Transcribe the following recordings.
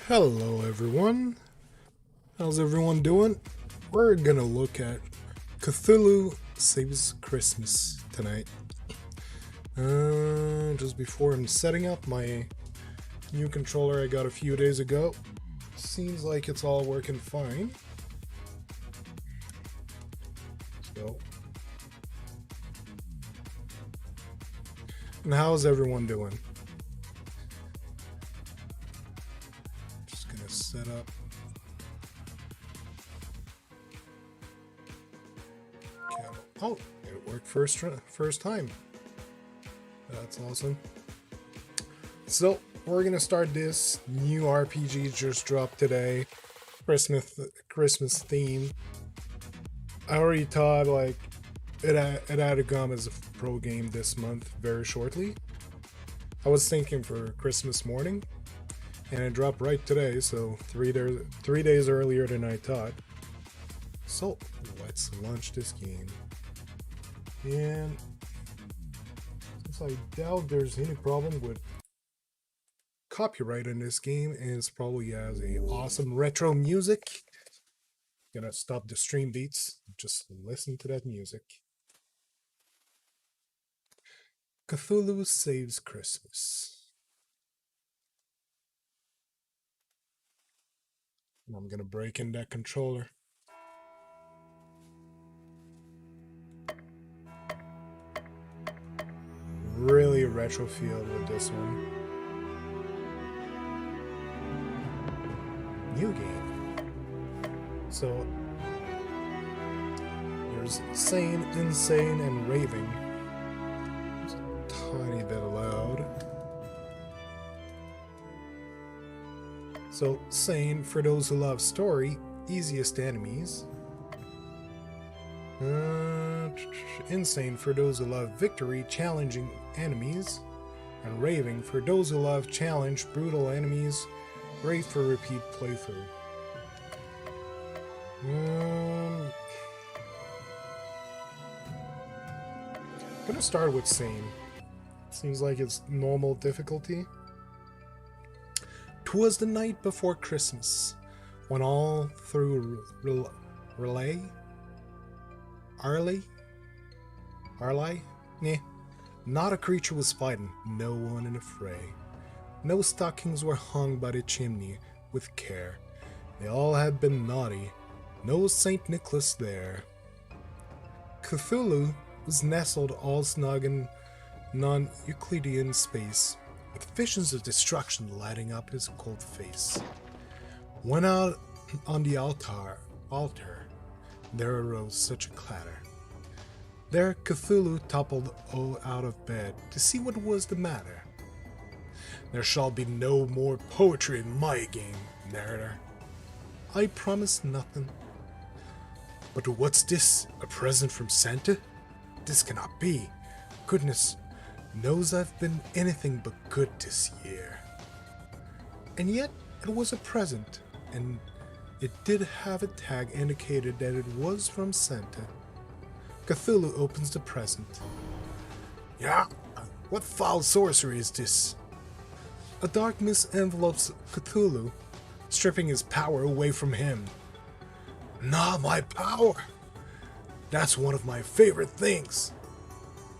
Hello everyone, how's everyone doing? We're gonna look at Cthulhu Saves Christmas tonight. Just before I'm setting up my new controller I got a few days ago. Seems like it's all working fine. So, and how's everyone doing? Just gonna set up. Oh, it worked first time. That's awesome. So we're gonna start this new RPG just dropped today. Christmas theme. I already thought like it had to come as a pro game this month very shortly. I was thinking for Christmas morning, and it dropped right today, so 3 days earlier than I thought. So let's launch this game. And since I doubt there's any problem with copyright in this game, and it probably has a awesome retro music. Gonna stop the stream beats. Just listen to that music. Cthulhu Saves Christmas. And I'm gonna break in that controller. Really retro feel with this one. New game. So there's sane, insane, and raving. Just a tiny bit loud. So sane for those who love story, easiest enemies. Insane for those who love victory, challenging enemies. And raving for those who love challenge, brutal enemies. Great for repeat playthrough. Gonna start with sane. Seems like it's normal difficulty. 'Twas the night before Christmas, when all through Arley? Nah. Not a creature was fighting, no one in a fray. No stockings were hung by the chimney with care. They all had been naughty, no St. Nicholas there. Cthulhu was nestled all snug in non-Euclidean space, with visions of destruction lighting up his cold face. When out on the altar, there arose such a clatter. There Cthulhu toppled out of bed to see what was the matter. There shall be no more poetry in my game, narrator. I promise nothing. But what's this? A present from Santa? This cannot be. Goodness knows I've been anything but good this year. And yet it was a present, and it did have a tag indicated that it was from Santa. Cthulhu opens the present. Yeah? What foul sorcery is this? A darkness envelopes Cthulhu, stripping his power away from him. Not my power! That's one of my favorite things.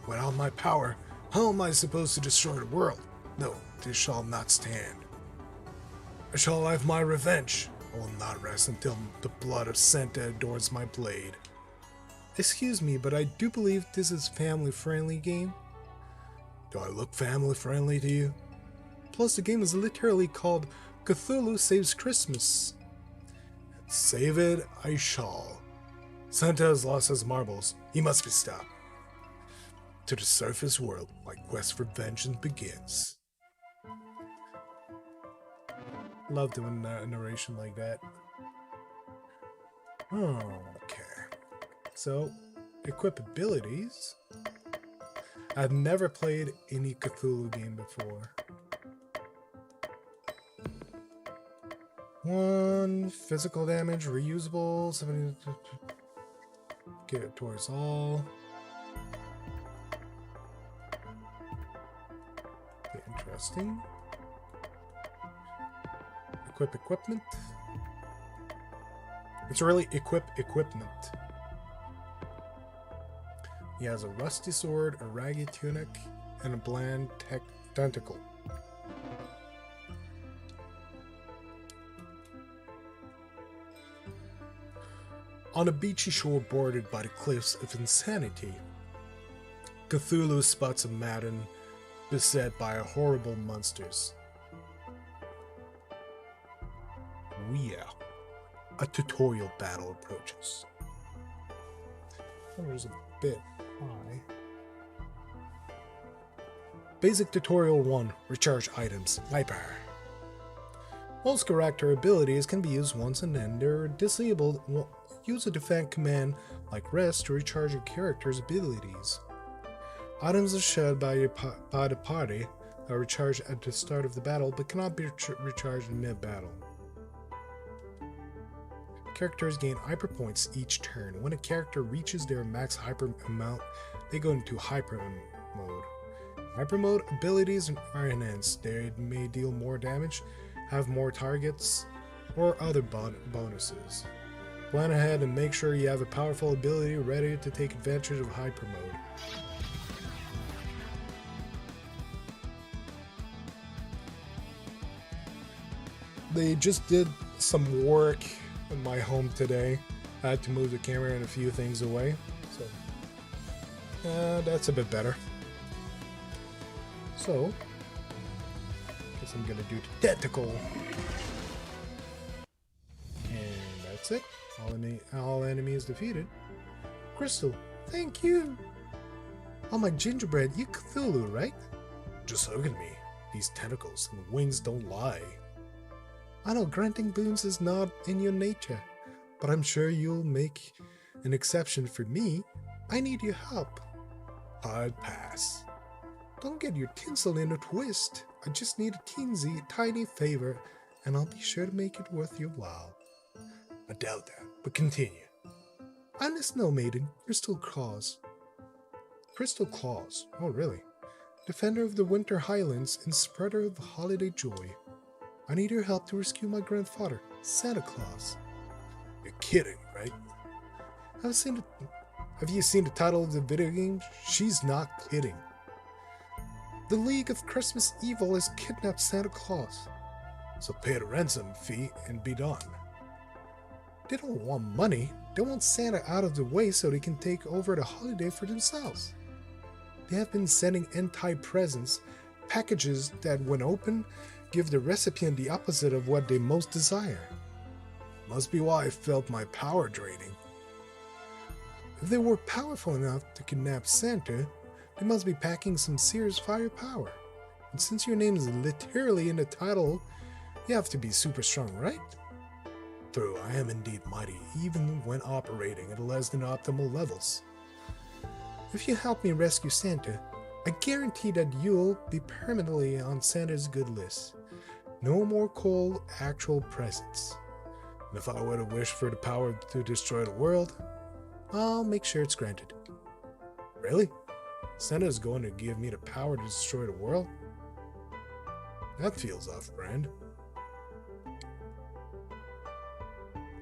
Without my power, how am I supposed to destroy the world? No, this shall not stand. I shall have my revenge. I will not rest until the blood of Santa adorns my blade. Excuse me, but I do believe this is family-friendly game. Do I look family-friendly to you? Plus, the game is literally called Cthulhu Saves Christmas. Save it I shall. Santa has lost his marbles. He must be stopped. To the surface world, my quest for vengeance begins. Love doing a narration like that. Okay. So, equip abilities. I've never played any Cthulhu game before. 1 physical damage, reusable, 70. Get it towards all. Okay, interesting. equip equipment. It's really equip equipment. He has a rusty sword, a ragged tunic, and a bland tentacle. On a beachy shore bordered by the cliffs of insanity, Cthulhu spots a madden beset by horrible monsters. A tutorial battle approaches. There's a bit high. Basic Tutorial 1. Recharge items. Hyper. Most character abilities can be used once and then they're disabled. Use a defend command like rest to recharge your character's abilities. Items are shared by the party are recharged at the start of the battle but cannot be recharged in mid-battle. Characters gain hyper points each turn. When a character reaches their max hyper amount, they go into hyper mode. Hyper mode abilities are enhanced. They may deal more damage, have more targets, or other bonuses. Plan ahead and make sure you have a powerful ability ready to take advantage of hyper mode. They just did some work in my home today. I had to move the camera and a few things away, so that's a bit better. So, guess I'm gonna do the tentacle, and that's it. All enemies defeated. Crystal, thank you. Oh, my gingerbread, you Cthulhu, right? Just look at me. These tentacles and wings don't lie. I know granting boons is not in your nature, but I'm sure you'll make an exception for me. I need your help. Hard pass. Don't get your tinsel in a twist. I just need a tiny favor, and I'll be sure to make it worth your while. I doubt that, but continue. I'm the Snow Maiden, Crystal Claus. Crystal Claus? Oh, really? Defender of the Winter Highlands and spreader of holiday joy. I need your help to rescue my grandfather, Santa Claus. You're kidding, right? Have you seen the title of the video game? She's not kidding. The League of Christmas Evil has kidnapped Santa Claus. So pay the ransom fee and be done. They don't want money. They want Santa out of the way so they can take over the holiday for themselves. They have been sending anti-presents, packages that, when opened, give the recipient the opposite of what they most desire. Must be why I felt my power draining. If they were powerful enough to kidnap Santa, they must be packing some serious firepower. And since your name is literally in the title, you have to be super strong, right? True, I am indeed mighty, even when operating at less than optimal levels. If you help me rescue Santa, I guarantee that you'll be permanently on Santa's good list. No more cold, actual presents. And if I were to wish for the power to destroy the world, I'll make sure it's granted. Really? Santa's going to give me the power to destroy the world? That feels off-brand.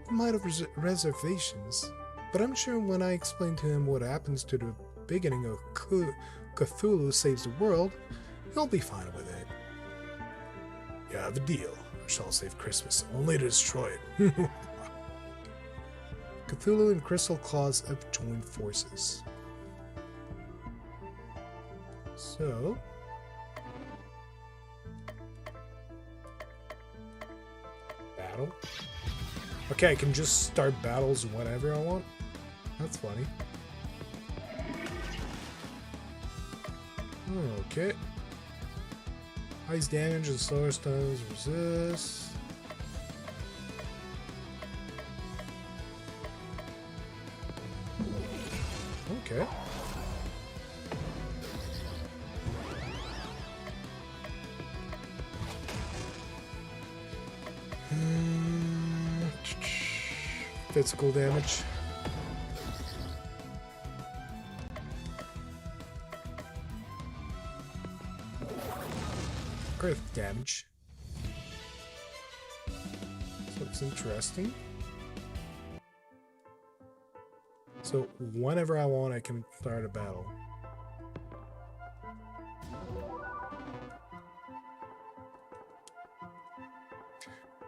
He might have reservations, but I'm sure when I explain to him what happens to the beginning of Cthulhu Saves the World, he'll be fine with it. You have a deal. I shall save Christmas, only to destroy it. Cthulhu and Crystal Claus have joined forces. So, battle. Okay, I can just start battles whenever I want. That's funny. Okay. Ice damage and solar stones resist. Okay. Physical damage. Earth damage. Looks interesting. So whenever I want, I can start a battle.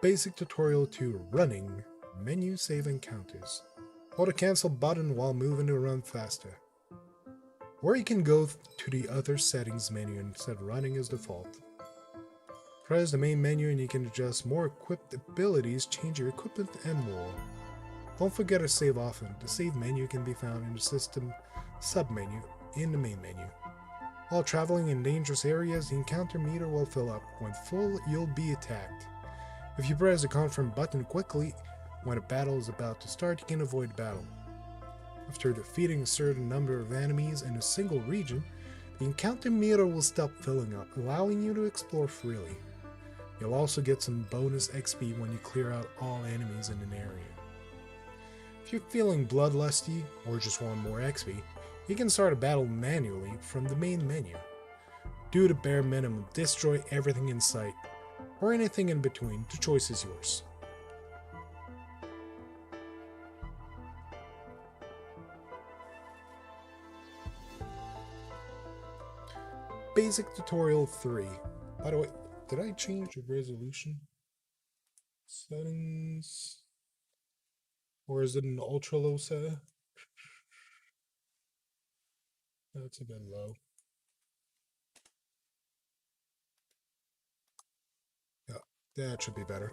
Basic tutorial 2, running. Menu save encounters. Hold the cancel button while moving to run faster. Or you can go to the other settings menu and set running as default. Press the main menu and you can adjust more equipped abilities, change your equipment, and more. Don't forget to save often. The save menu can be found in the system submenu in the main menu. While traveling in dangerous areas, the encounter meter will fill up. When full, you'll be attacked. If you press the confirm button quickly, when a battle is about to start, you can avoid battle. After defeating a certain number of enemies in a single region, the encounter meter will stop filling up, allowing you to explore freely. You'll also get some bonus XP when you clear out all enemies in an area. If you're feeling bloodlusty or just want more XP, you can start a battle manually from the main menu. Do the bare minimum, destroy everything in sight, or anything in between. The choice is yours. Basic tutorial 3. By the way, did I change the resolution settings? Or is it an ultra low setting? That's a bit low. Yeah, that should be better.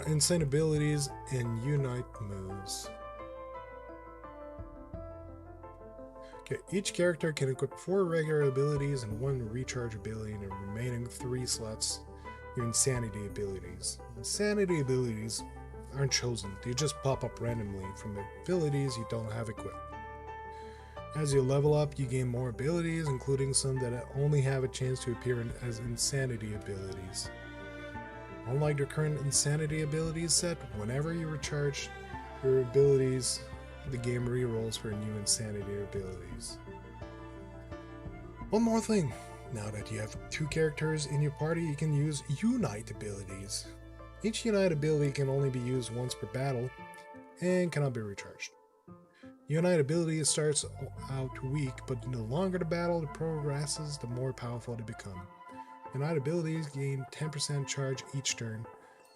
Insane abilities and unite moves. Okay, each character can equip 4 regular abilities and 1 recharge ability in the remaining 3 slots. Your insanity abilities. Insanity abilities aren't chosen, they just pop up randomly from the abilities you don't have equipped. As you level up, you gain more abilities, including some that only have a chance to appear as insanity abilities. Unlike the current insanity abilities set, whenever you recharge your abilities, the game re-rolls for new insanity abilities. One more thing, now that you have 2 characters in your party, you can use unite abilities. Each unite ability can only be used once per battle and cannot be recharged. Unite ability starts out weak, but the longer the battle progresses, the more powerful they become. Unite abilities gain 10% charge each turn,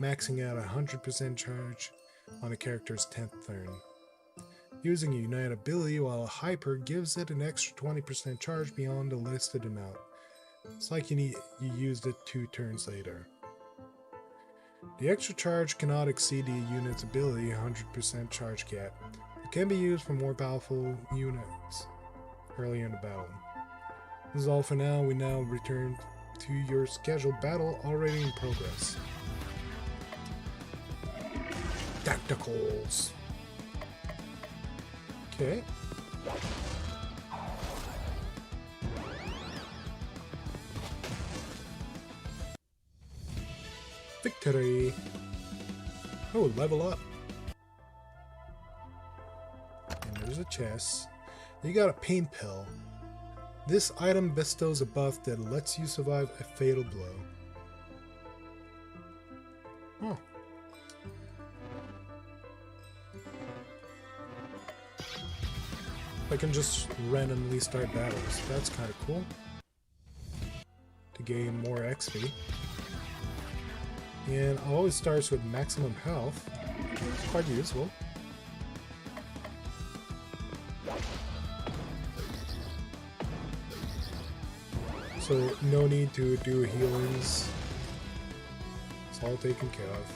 maxing out 100% charge on a character's 10th turn. Using a Unite ability while a hyper gives it an extra 20% charge beyond the listed amount. It's like you used it 2 turns later. The extra charge cannot exceed the unit's ability 100% charge cap. It can be used for more powerful units earlier in the battle. This is all for now. We now return to your scheduled battle already in progress. Tentacles. Okay. Victory. Oh, level up. And there's a chest. You got a pain pill. This item bestows a buff that lets you survive a fatal blow. Oh. I can just randomly start battles. That's kind of cool. To gain more XP. And it always starts with maximum health. It's quite useful. So no need to do healings. It's all taken care of.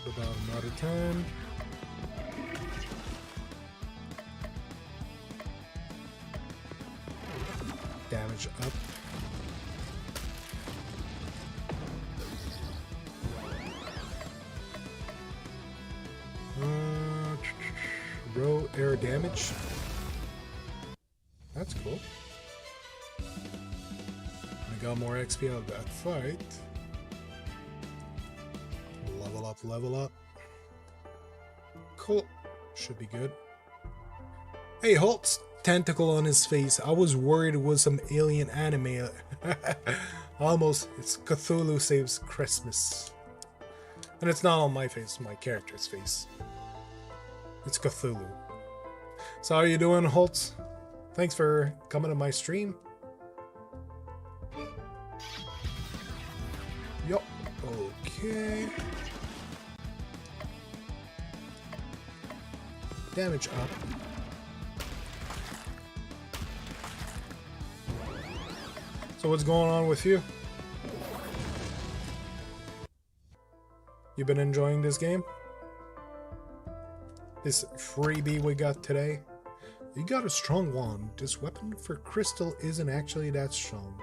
About another time. Damage up. Row air damage. That's cool. I got more XP out of that fight. Level up, level up. Cool. Should be good. Hey, Holtz! tentacle on his face. I was worried it was some alien anime. Almost. It's Cthulhu Saves Christmas. And it's not on my face, my character's face. It's Cthulhu. So how are you doing, Holtz? Thanks for coming to my stream. Yup. Okay. Damage up. So what's going on with you? You been enjoying this game? This freebie we got today? You got a strong wand. This weapon for crystal isn't actually that strong.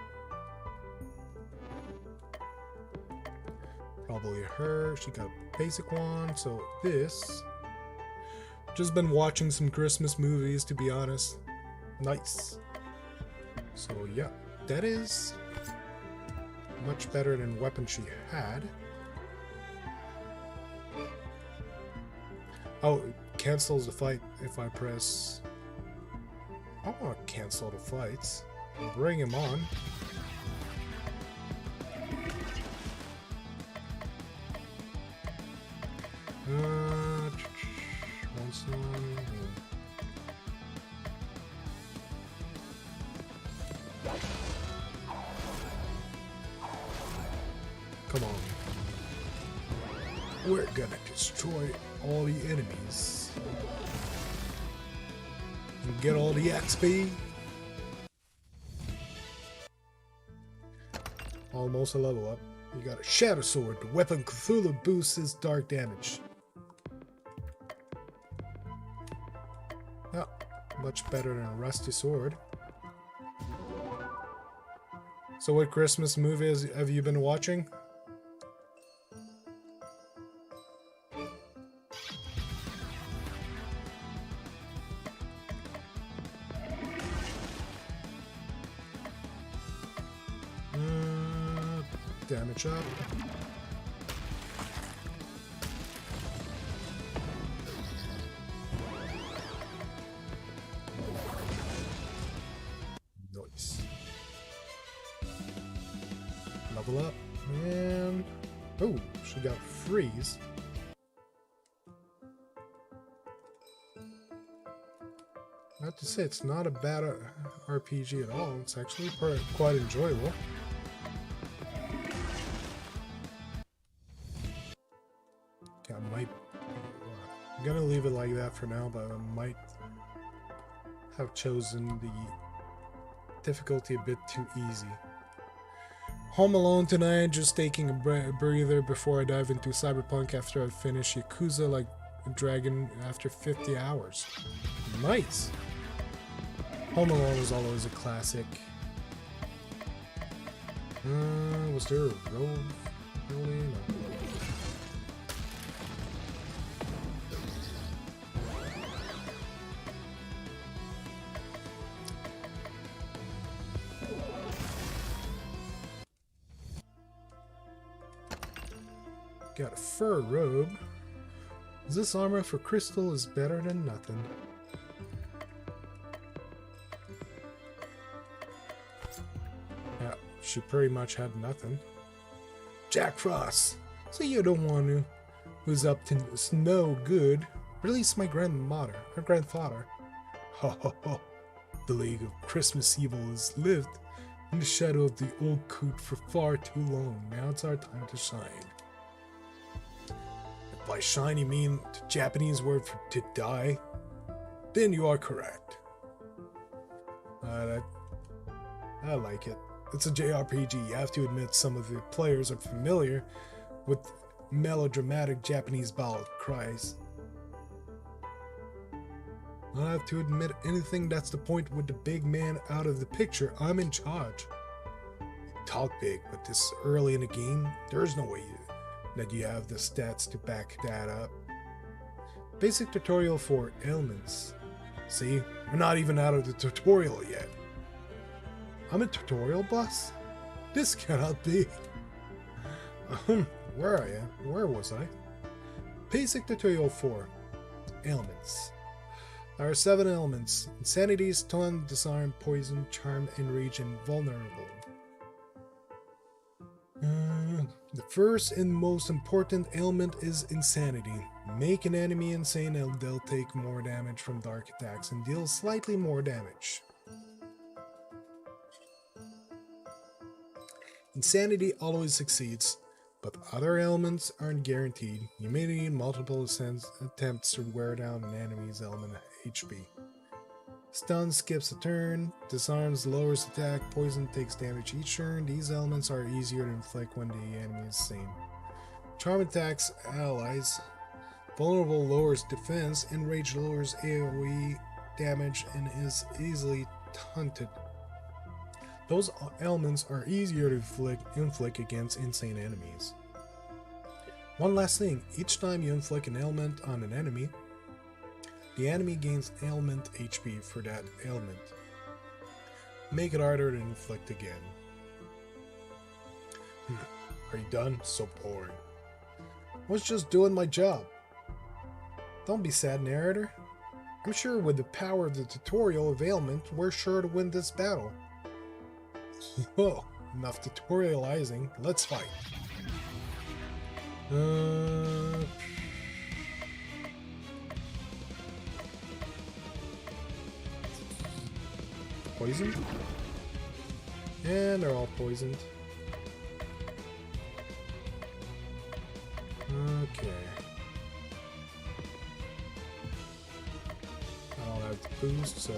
Probably her. She got a basic wand. So this. Just been watching some Christmas movies, to be honest. Nice. So yeah, that is much better than weapon she had. Oh, it cancels the fight if I press. I want to cancel the fights. Bring him on. Come on. We're gonna destroy all the enemies. And get all the XP. Almost a level up. You got a Shadow Sword. The weapon Cthulhu boosts his dark damage. Oh, much better than a Rusty Sword. So what Christmas movies have you been watching? Damage up. Nice. Level up. And... oh, she got freeze. I have to say, it's not a bad RPG at all. It's actually quite enjoyable. I'm gonna leave it like that for now, but I might have chosen the difficulty a bit too easy. Home alone tonight, just taking a breather before I dive into Cyberpunk after I finish Yakuza like a dragon after 50 hours. Nice! Home Alone is always a classic. Was there a road? Really? No. Got a fur robe. This armor for crystal is better than nothing. Yeah, she pretty much had nothing. Jack Frost! So you don't want to. Who's up to no good? Release my grandmother, her grandfather. Ho ho ho. The League of Christmas Evil has lived in the shadow of the old coot for far too long. Now it's our time to shine. By shine you mean the Japanese word for to die? Then you are correct. I like it. It's a JRPG. You have to admit some of the players are familiar with melodramatic Japanese ballad cries. I have to admit anything that's the point with the big man out of the picture, I'm in charge. You talk big, but this early in the game, there's no way that you have the stats to back that up. Basic tutorial for ailments. See, we're not even out of the tutorial yet. I'm a tutorial boss? This cannot be. Where was I? Basic tutorial for ailments. There are 7 elements: insanity, stun, disarm, poison, charm, enrage, and vulnerable. The first and most important element is insanity. Make an enemy insane and they'll take more damage from dark attacks and deal slightly more damage. Insanity always succeeds, but other elements aren't guaranteed. You may need multiple attempts to wear down an enemy's element HP. Stun skips a turn, disarms lowers attack, poison takes damage each turn. These elements are easier to inflict when the enemy is sane. Charm attacks allies. Vulnerable lowers defense, enrage lowers AoE damage and is easily taunted. Those elements are easier to inflict against insane enemies. One last thing, each time you inflict an ailment on an enemy, the enemy gains ailment HP for that ailment. Make it harder to inflict again. Are you done? So boring. I was just doing my job. Don't be sad, narrator. I'm sure with the power of the tutorial of ailment, we're sure to win this battle. Whoa, enough tutorializing. Let's fight. Poisoned? And they're all poisoned. Okay. I don't have the boost, so...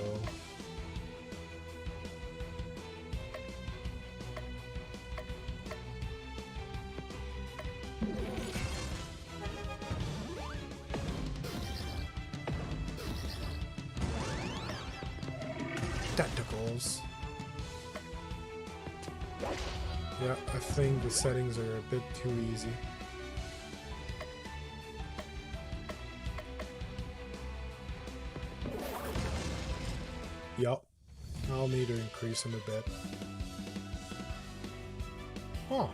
Tentacles. Yeah, I think the settings are a bit too easy. Yup. I'll need to increase them a bit. Huh.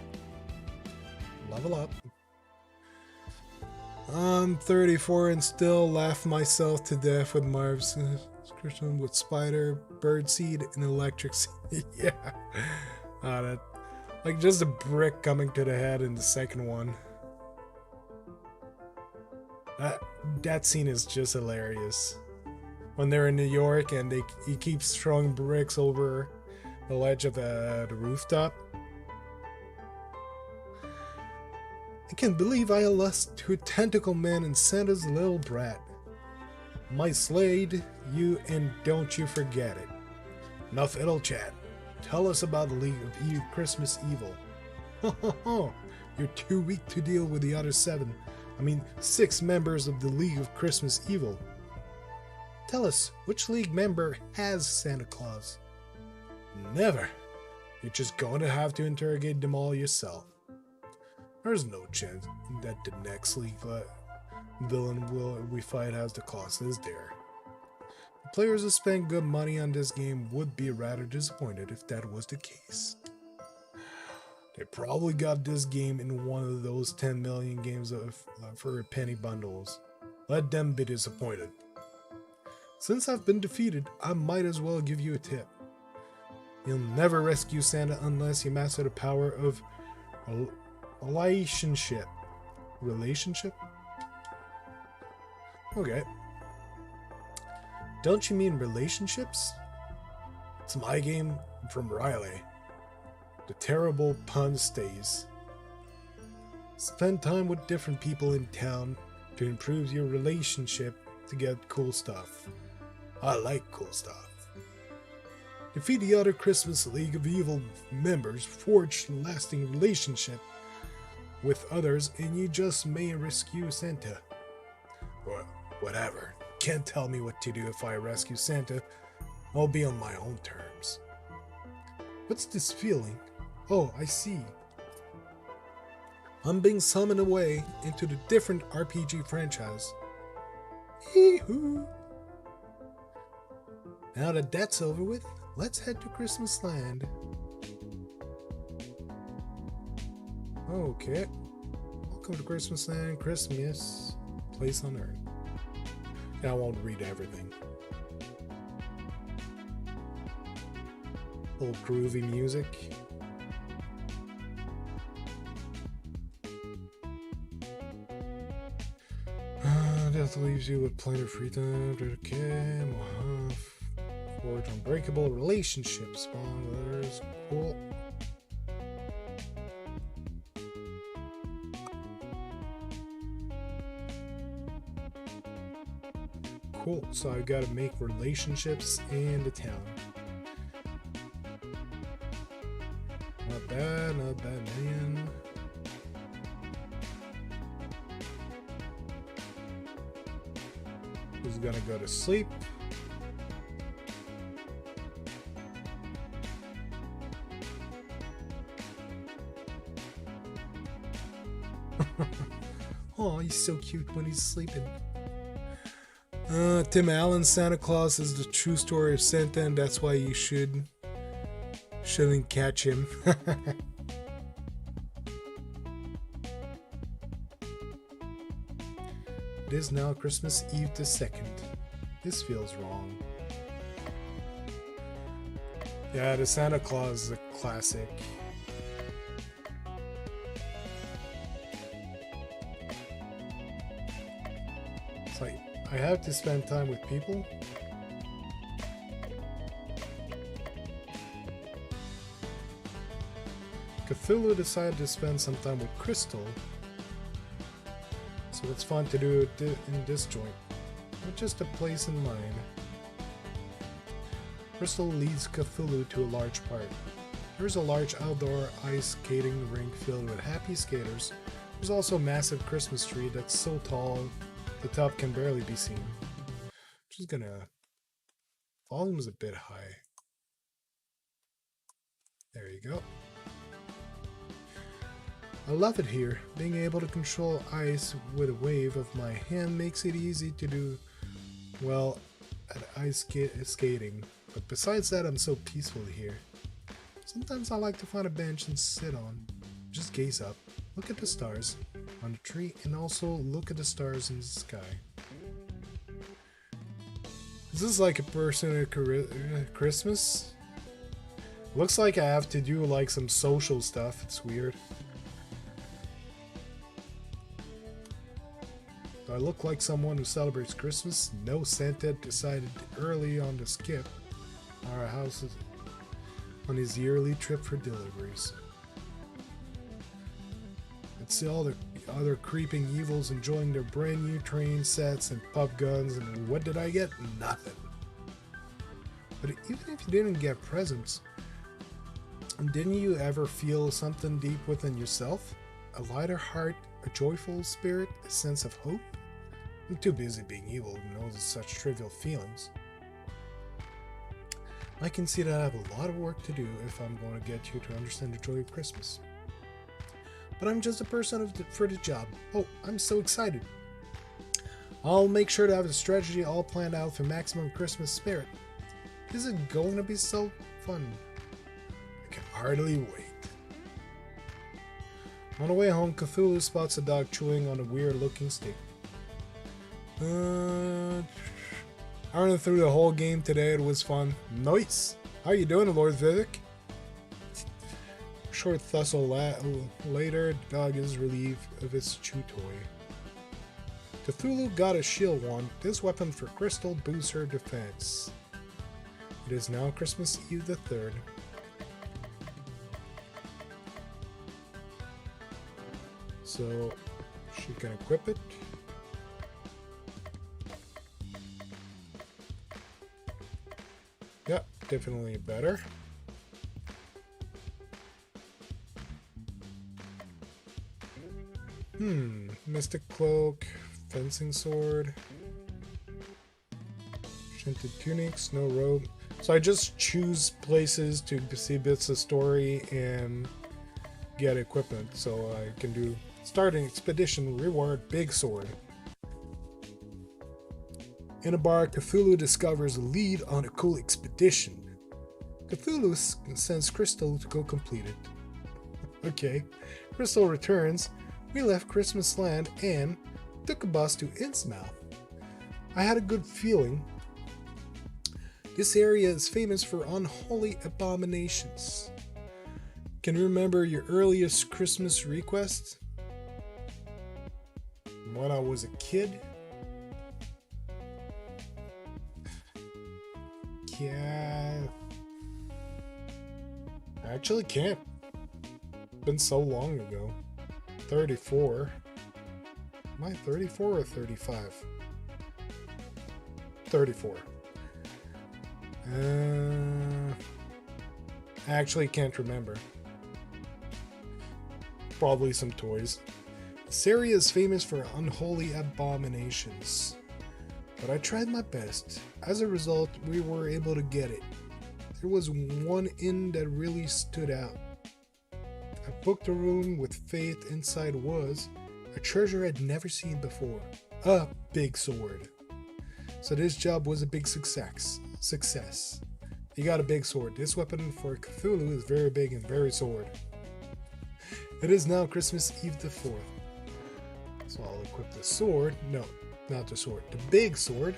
Level up. I'm 34 and still laugh myself to death with Marv's description with spider, birdseed, and electric seed. Yeah. That, like just a brick coming to the head in the second one. That scene is just hilarious. When they're in New York and he keeps throwing bricks over the ledge of the rooftop. I can't believe I lost to a tentacle man and Santa's little brat. My slayed you and don't you forget it. Enough idle chat. Tell us about the League of Christmas Evil. You're too weak to deal with the other 6 members of the League of Christmas Evil. Tell us, which League member has Santa Claus? Never. You're just going to have to interrogate them all yourself. There's no chance that the next League villain we fight has the Claus, is there? The players who spend good money on this game would be rather disappointed if that was the case. They probably got this game in one of those 10 million games for penny bundles. Let them be disappointed. Since I've been defeated, I might as well give you a tip. You'll never rescue Santa unless you master the power of relationship. Relationship? Okay. Don't you mean relationships? It's my game from Riley. The terrible pun stays. Spend time with different people in town to improve your relationship to get cool stuff. I like cool stuff. Defeat the other Christmas League of Evil members, forge lasting relationship with others, and you just may rescue Santa. Or whatever. Can't tell me what to do if I rescue Santa. I'll be on my own terms. What's this feeling? Oh, I see. I'm being summoned away into the different RPG franchise. Hee-hoo! Now that that's over with, let's head to Christmas Land. Okay. Welcome to Christmas Land, Christmas, place on Earth. I won't read everything. Little groovy music. That leaves you with plenty of free time. Okay, forge unbreakable relationships. Bond letters. Cool. Cool. So I've got to make relationships in the town. Not bad, man. Who's gonna go to sleep? Oh, he's so cute when he's sleeping. Tim Allen, Santa Claus is the true story of Santa, and that's why you shouldn't catch him. It is now Christmas Eve the 2nd. This feels wrong. Yeah, the Santa Claus is a classic. It's like, I have to spend time with people. Cthulhu decided to spend some time with Crystal. So it's fun to do in this joint, with just a place in mind. Crystal leads Cthulhu to a large park. There's a large outdoor ice skating rink filled with happy skaters. There's also a massive Christmas tree that's so tall the top can barely be seen. Just gonna... Volume is a bit high. There you go. I love it here. Being able to control ice with a wave of my hand makes it easy to do well at ice skating. But besides that, I'm so peaceful here. Sometimes I like to find a bench and sit on. Just gaze up, look at the stars on the tree, and also look at the stars in the sky. Is this like a person at Christmas? Looks like I have to do like some social stuff. It's weird. Do I look like someone who celebrates Christmas? No, Santa decided early on to skip our house on his yearly trip for deliveries. Let's see all the other creeping evils enjoying their brand new train sets and pop guns, and what did I get? Nothing. But even if you didn't get presents, didn't you ever feel something deep within yourself? A lighter heart, a joyful spirit, a sense of hope? I'm too busy being evil to notice such trivial feelings. I can see that I have a lot of work to do if I'm going to get you to understand the joy of Christmas. But I'm just a person for the job. Oh, I'm so excited. I'll make sure to have a strategy all planned out for maximum Christmas spirit. This is going to be so fun. I can hardly wait. On the way home, Cthulhu spots a dog chewing on a weird-looking stick. I ran through the whole game today. It was fun. Nice. How you doing, Lord Vivek? Short tussle later, the dog is relieved of its chew toy. Cthulhu got a shield wand. This weapon for Crystal boosts her defense. It is now Christmas Eve the 3rd. So she can equip it. Yep, definitely better. Mystic Cloak, Fencing Sword, Shinted Tunic, Snow Robe. So I just choose places to see bits of story and get equipment. So I can do starting expedition, reward, big sword. In a bar, Cthulhu discovers a lead on a cool expedition. Cthulhu sends Crystal to go complete it. Okay, Crystal returns. We left Christmas Land and took a bus to Innsmouth. I had a good feeling This area is famous for unholy abominations. Can you remember your earliest Christmas request? When I was a kid? Yeah. I actually can't. Been so long ago. 34. Am I 34 or 35? 34. I actually can't remember. Probably some toys. This area is famous for unholy abominations. But I tried my best. As a result, we were able to get it. There was one inn that really stood out. I booked a room with Faith. Inside was a treasure I'd never seen before. A big sword. So this job was a big success. You got a big sword. This weapon for Cthulhu is very big and very sword. It is now Christmas Eve the 4th. So I'll equip the sword. No, not the sword. The big sword.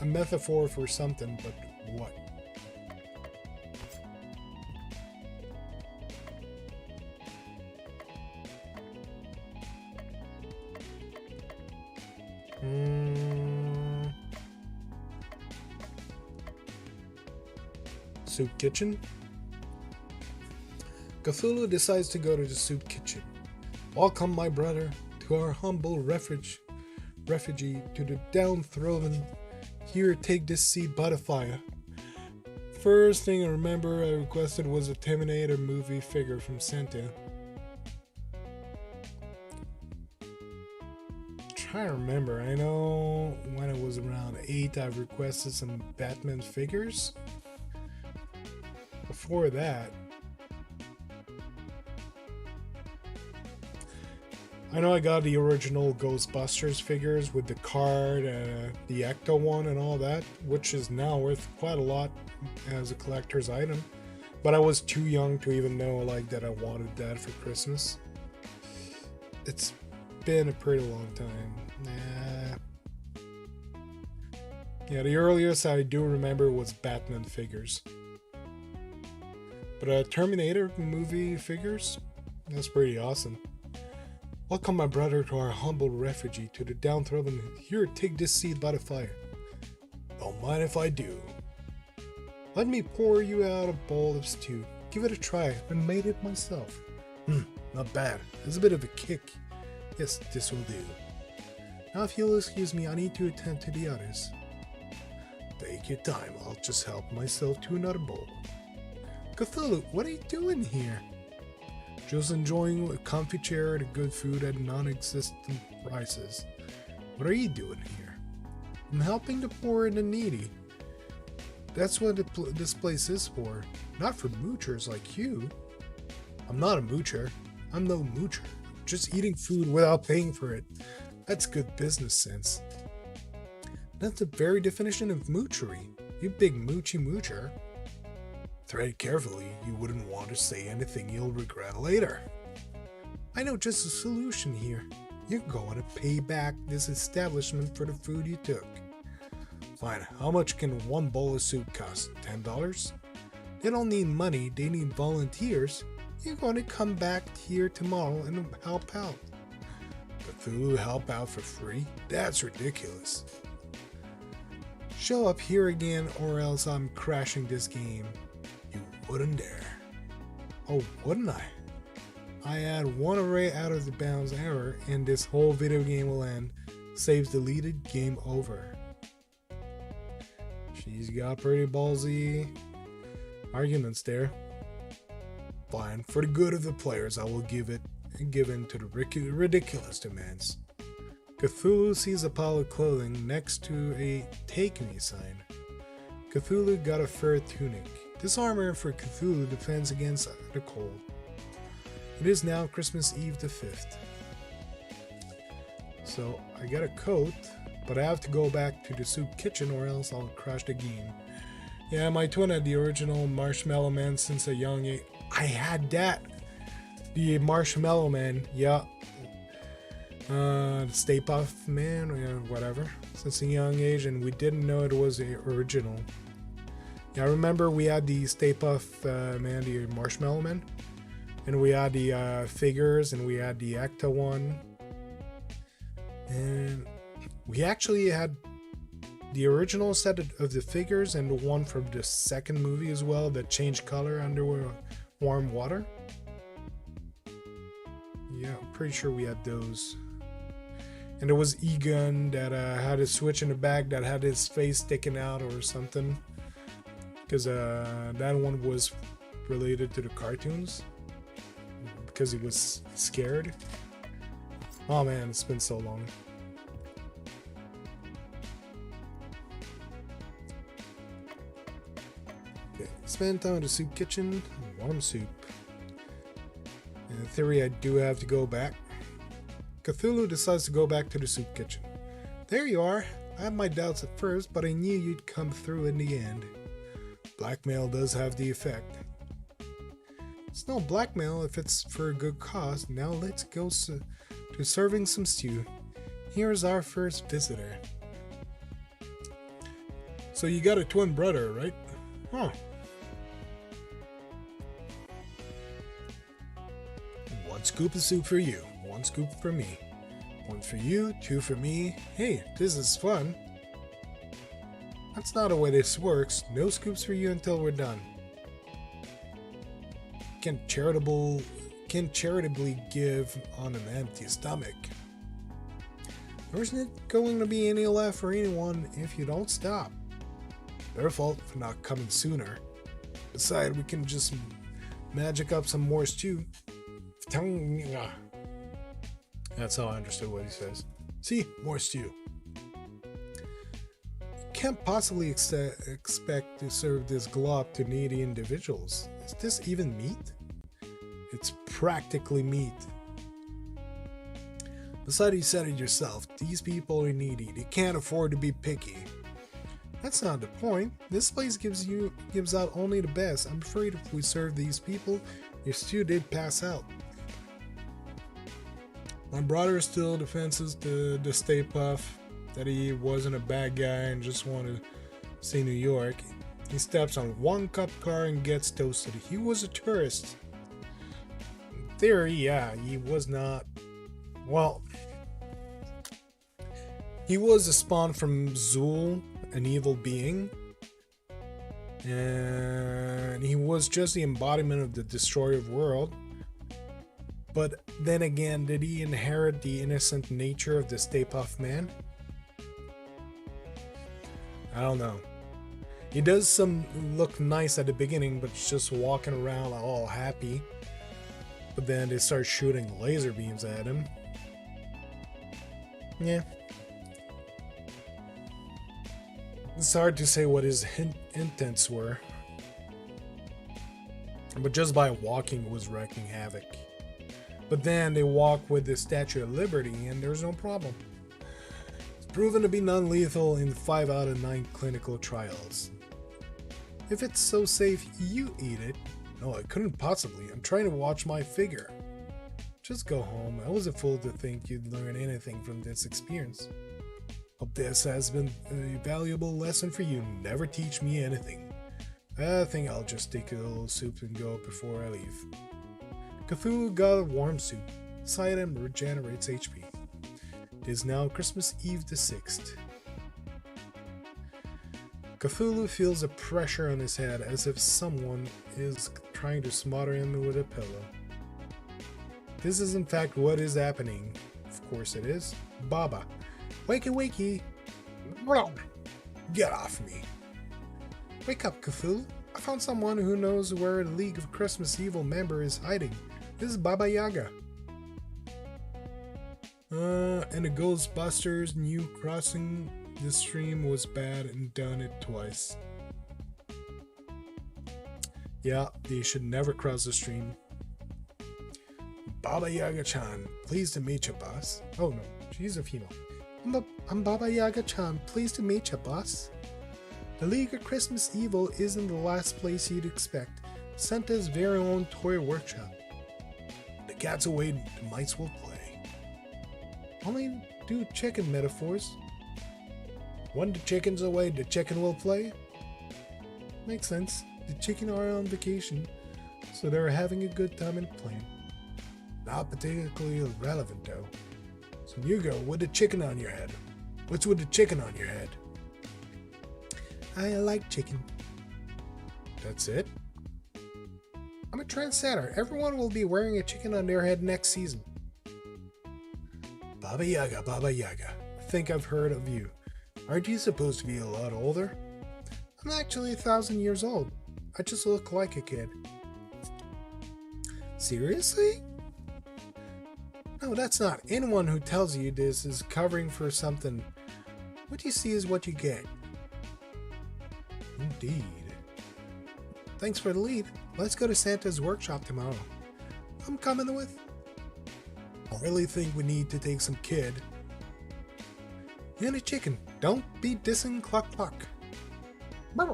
A metaphor for something, but what? Soup kitchen? Cthulhu decides to go to the soup kitchen. Welcome, my brother, to our humble refugee to the downtrodden. Here, take this seat by the fire. First thing I remember I requested was a Terminator movie figure from Santa. Trying to remember, I know when I was around 8 I requested some Batman figures. Before that, I know I got the original Ghostbusters figures with the card, the Ecto one and all that, which is now worth quite a lot as a collector's item. But I was too young to even know like that I wanted that for Christmas. It's been a pretty long time. Yeah, the earliest I do remember was Batman figures. But Terminator movie figures? That's pretty awesome. Welcome, my brother, to our humble refugee, to the downtrodden. Here, take this seat by the fire. Don't mind if I do. Let me pour you out a bowl of stew. Give it a try. I made it myself. Not bad. There's a bit of a kick. Yes, this will do. Now, if you'll excuse me, I need to attend to the others. Take your time. I'll just help myself to another bowl. Cthulhu, what are you doing here? Just enjoying a comfy chair and good food at non-existent prices. What are you doing here? I'm helping the poor and the needy. That's what this place is for. Not for moochers like you. I'm not a moocher. I'm no moocher. Just eating food without paying for it. That's good business sense. That's the very definition of moochery. You big moochy moocher. Tread carefully, you wouldn't want to say anything you'll regret later. I know just a solution here. You're going to pay back this establishment for the food you took. Fine, how much can one bowl of soup cost? $10? They don't need money, they need volunteers. You're going to come back here tomorrow and help out. Cthulhu help out for free? That's ridiculous. Show up here again or else I'm crashing this game. You wouldn't dare. Oh, wouldn't I? I add one array out of the bounds error and this whole video game will end. Saves deleted, game over. She's got pretty ballsy arguments there. Fine, for the good of the players I will give in to the ridiculous demands. Cthulhu sees a pile of clothing next to a "Take Me" sign. Cthulhu got a fur tunic. This armor for Cthulhu defends against the cold. It is now Christmas Eve the 5th. So I got a coat, but I have to go back to the soup kitchen or else I'll crash the game. Yeah, my twin had the original Marshmallow Man since a young age. I had that! The Marshmallow Man, yeah. The Stay Puft Man, or whatever, since a young age, and we didn't know it was the original. Yeah, I remember we had the Stay Puft Man, the Marshmallow Man, and we had the figures, and we had the Ecto one, and we actually had the original set of the figures and the one from the second movie as well that changed color under warm water. Yeah, I'm pretty sure we had those. And there was Egon that had a switch in the back that had his face sticking out or something. Because that one was related to the cartoons. Because he was scared. Oh man, it's been so long. Okay, spend time in the soup kitchen. Warm soup. In theory, I do have to go back. Cthulhu decides to go back to the soup kitchen. There you are. I had my doubts at first, but I knew you'd come through in the end. Blackmail does have the effect. It's no blackmail if it's for a good cause. Now let's go to serving some stew. Here's our first visitor. So you got a twin brother, right? Huh. One scoop of soup for you. One scoop for me. One for you, two for me. Hey, this is fun. That's not the way this works. No scoops for you until we're done. Can't charitably give on an empty stomach. There isn't going to be any left for anyone if you don't stop. Their fault for not coming sooner. Besides, we can just magic up some more stew. That's how I understood what he says. See, more stew. Can't possibly expect to serve this glop to needy individuals. Is this even meat? It's practically meat. Besides, you said it yourself. These people are needy. They can't afford to be picky. That's not the point. This place gives out only the best. I'm afraid if we serve these people, your stew did pass out. My brother still defenses the Stay Puft that he wasn't a bad guy and just wanted to see New York. He steps on one cup car and gets toasted. He was a tourist. In theory, yeah, he was not. Well, he was a spawn from Zul, an evil being. And he was just the embodiment of the destroyer of world. But then again, did he inherit the innocent nature of the Stay Puft Man? I don't know. He does look nice at the beginning, but just walking around all happy. But then they start shooting laser beams at him. Yeah. It's hard to say what his intents were. But just by walking was wreaking havoc. But then they walk with the Statue of Liberty and there's no problem. It's proven to be non-lethal in 5 out of 9 clinical trials. If it's so safe, you eat it. No, I couldn't possibly. I'm trying to watch my figure. Just go home. I was a fool to think you'd learn anything from this experience. Hope this has been a valuable lesson for you. Never teach me anything. I think I'll just take a little soup and go before I leave. Cthulhu got a warm soup. This item regenerates HP. It is now Christmas Eve the 6th. Cthulhu feels a pressure on his head as if someone is trying to smother him with a pillow. This is in fact what is happening. Of course it is. Baba. Wakey wakey! Get off me! Wake up, Cthulhu! I found someone who knows where the League of Christmas Evil member is hiding. This is Baba Yaga. And the Ghostbusters knew crossing the stream was bad and done it twice. Yeah, they should never cross the stream. Baba Yaga-chan, pleased to meet you, boss. Oh no, she's a female. I'm Baba Yaga-chan, pleased to meet you, boss. The League of Christmas Evil isn't the last place you'd expect. Santa's very own toy workshop. The cat's away, the mice will play. Only do chicken metaphors. When the chicken's away, the chicken will play. Makes sense. The chicken are on vacation, so they're having a good time and playing. Not particularly relevant though. So you go with the chicken on your head. What's with the chicken on your head? I like chicken. That's it? I'm a trendsetter. Everyone will be wearing a chicken on their head next season. Baba Yaga, Baba Yaga. I think I've heard of you. Aren't you supposed to be a lot older? I'm actually 1,000 years old. I just look like a kid. Seriously? No, that's not. Anyone who tells you this is covering for something. What you see is what you get. Indeed. Thanks for the lead. Let's go to Santa's workshop tomorrow. I'm coming with. I really think we need to take some kid. And a chicken. Don't be dissing Cluck Cluck. On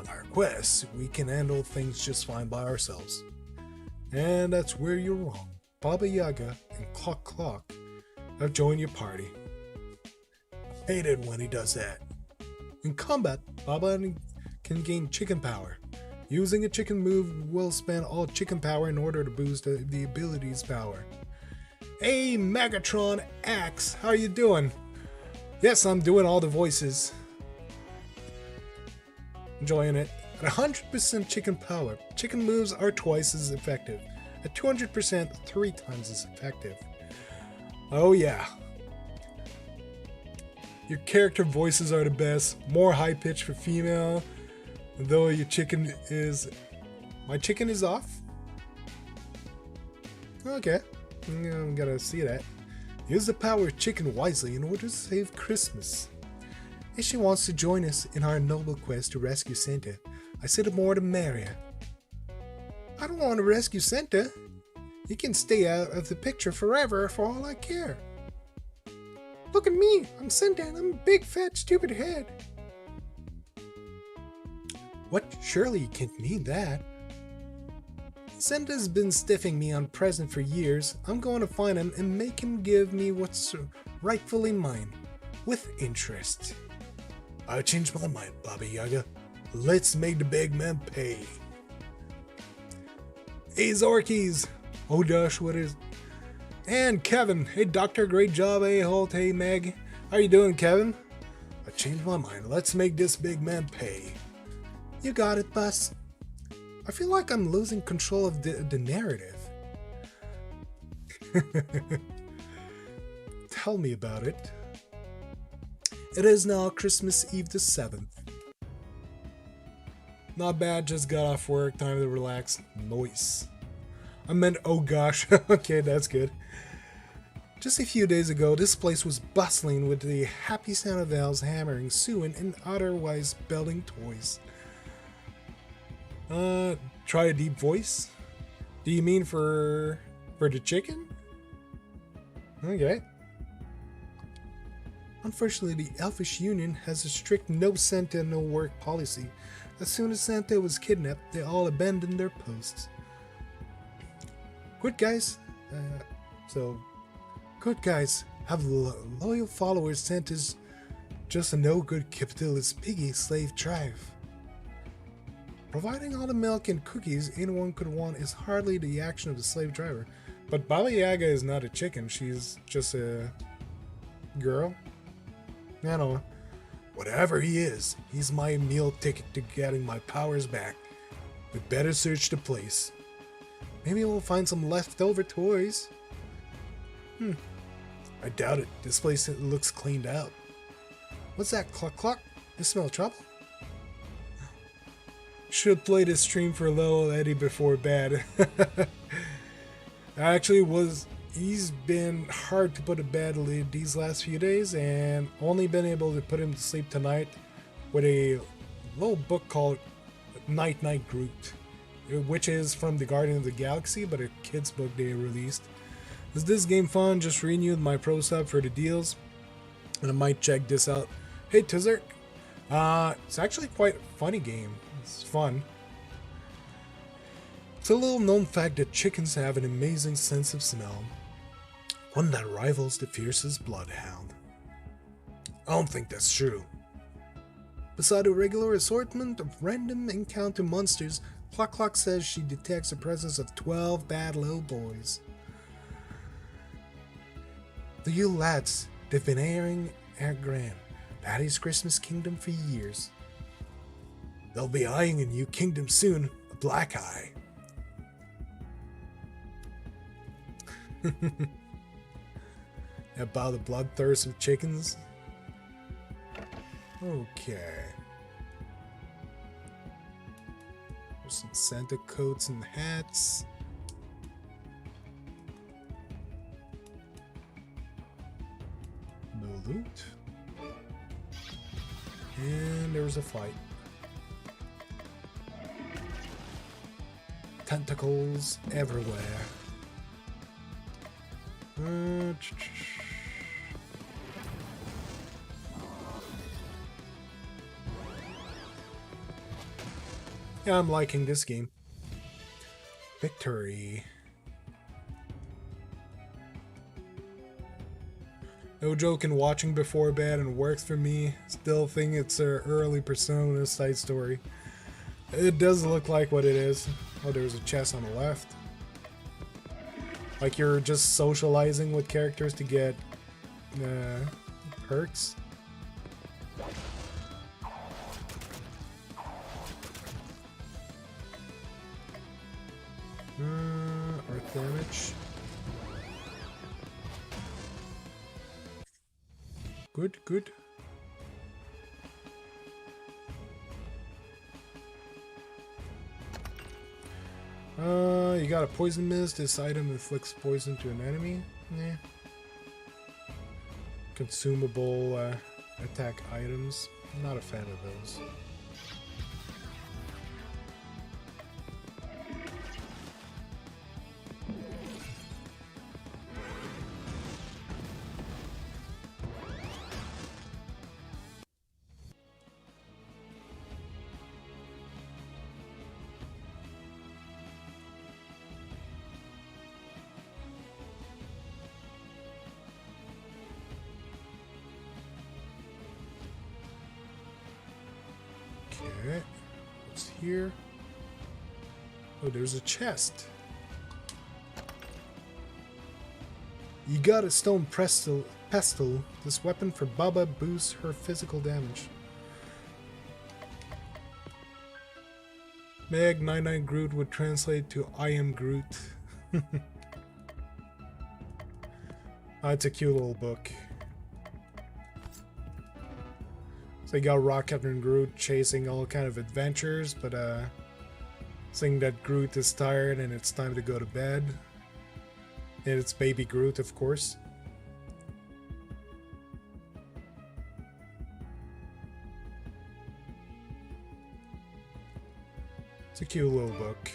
our quests, we can handle things just fine by ourselves. And that's where you're wrong. Baba Yaga and Cluck Cluck have joined your party. I hate it when he does that. In combat, Baba can gain chicken power. Using a chicken move will spend all chicken power in order to boost the ability's power. Hey Megatron Axe, how you doing? Yes, I'm doing all the voices. Enjoying it. At 100% chicken power, chicken moves are twice as effective. At 200%, 3 times as effective. Oh yeah. Your character voices are the best. More high pitch for female. Though your chicken is... My chicken is off? Okay. I'm gonna see that. Use the power of chicken wisely in order to save Christmas. If she wants to join us in our noble quest to rescue Santa, I said the more the merrier. I don't want to rescue Santa. He can stay out of the picture forever for all I care. Look at me. I'm Santa and I'm a big fat stupid head. What? Surely you can't mean that. Santa's been stiffing me on present for years. I'm going to find him and make him give me what's rightfully mine. With interest. I changed my mind, Baba Yaga. Let's make the big man pay. Hey Zorkies! Oh gosh, what is... And Kevin! Hey Doctor, great job, hey Holt, hey Meg. How you doing, Kevin? I changed my mind. Let's make this big man pay. You got it, boss. I feel like I'm losing control of the narrative. Tell me about it. It is now Christmas Eve the 7th. Not bad, just got off work, time to relax. Nice. I meant, oh gosh. Okay, that's good. Just a few days ago, this place was bustling with the happy sound of elves hammering, sewing, and otherwise building toys. Try a deep voice? Do you mean for the chicken? Okay. Unfortunately, the Elfish Union has a strict no Santa, no work policy. As soon as Santa was kidnapped, they all abandoned their posts. Good guys. Good guys have loyal followers. Santa's just a no-good capitalist piggy slave tribe. Providing all the milk and cookies anyone could want is hardly the action of the slave driver. But Baba Yaga is not a chicken, she's just a girl. I don't know. Whatever he is, he's my meal ticket to getting my powers back. We better search the place. Maybe we'll find some leftover toys. I doubt it. This place looks cleaned out. What's that? Cluck cluck? You smell trouble? Should play this stream for little Eddie before bed. He's been hard to put to bed these last few days, and only been able to put him to sleep tonight with a little book called Night Night Groot, which is from the Guardian of the Galaxy, but a kid's book they released. Is this game fun? Just renewed my pro sub for the deals, and I might check this out. Hey Tizert! It's actually quite a funny game. It's fun. It's a little known fact that chickens have an amazing sense of smell. one that rivals the fiercest bloodhound. I don't think that's true. Beside a regular assortment of random encounter monsters, Cluck Cluck says she detects the presence of 12 bad little boys. The you lads, they've been airing our grand Daddy's Christmas Kingdom for years. They'll be eyeing a new kingdom soon, a black eye. About the bloodthirst of chickens? Okay. There's some Santa coats and hats. No loot. And there was a fight. Tentacles everywhere. Yeah, I'm liking this game. Victory. No joke in watching before bed and works for me. Still think it's an early Persona side story. It does look like what it is. Oh, there's a chest on the left. Like you're just socializing with characters to get perks. Earth damage. Good, good. You got a poison mist. This item inflicts poison to an enemy. Yeah. Consumable attack items. I'm not a fan of those. Okay, what's here? Oh, there's a chest. You got a stone pestle. This weapon for Baba boosts her physical damage. Meg 99 Groot would translate to I am Groot. It's a cute little book. So you got Rocket and Groot chasing all kind of adventures, but saying that Groot is tired and it's time to go to bed. And it's baby Groot, of course. It's a cute little book.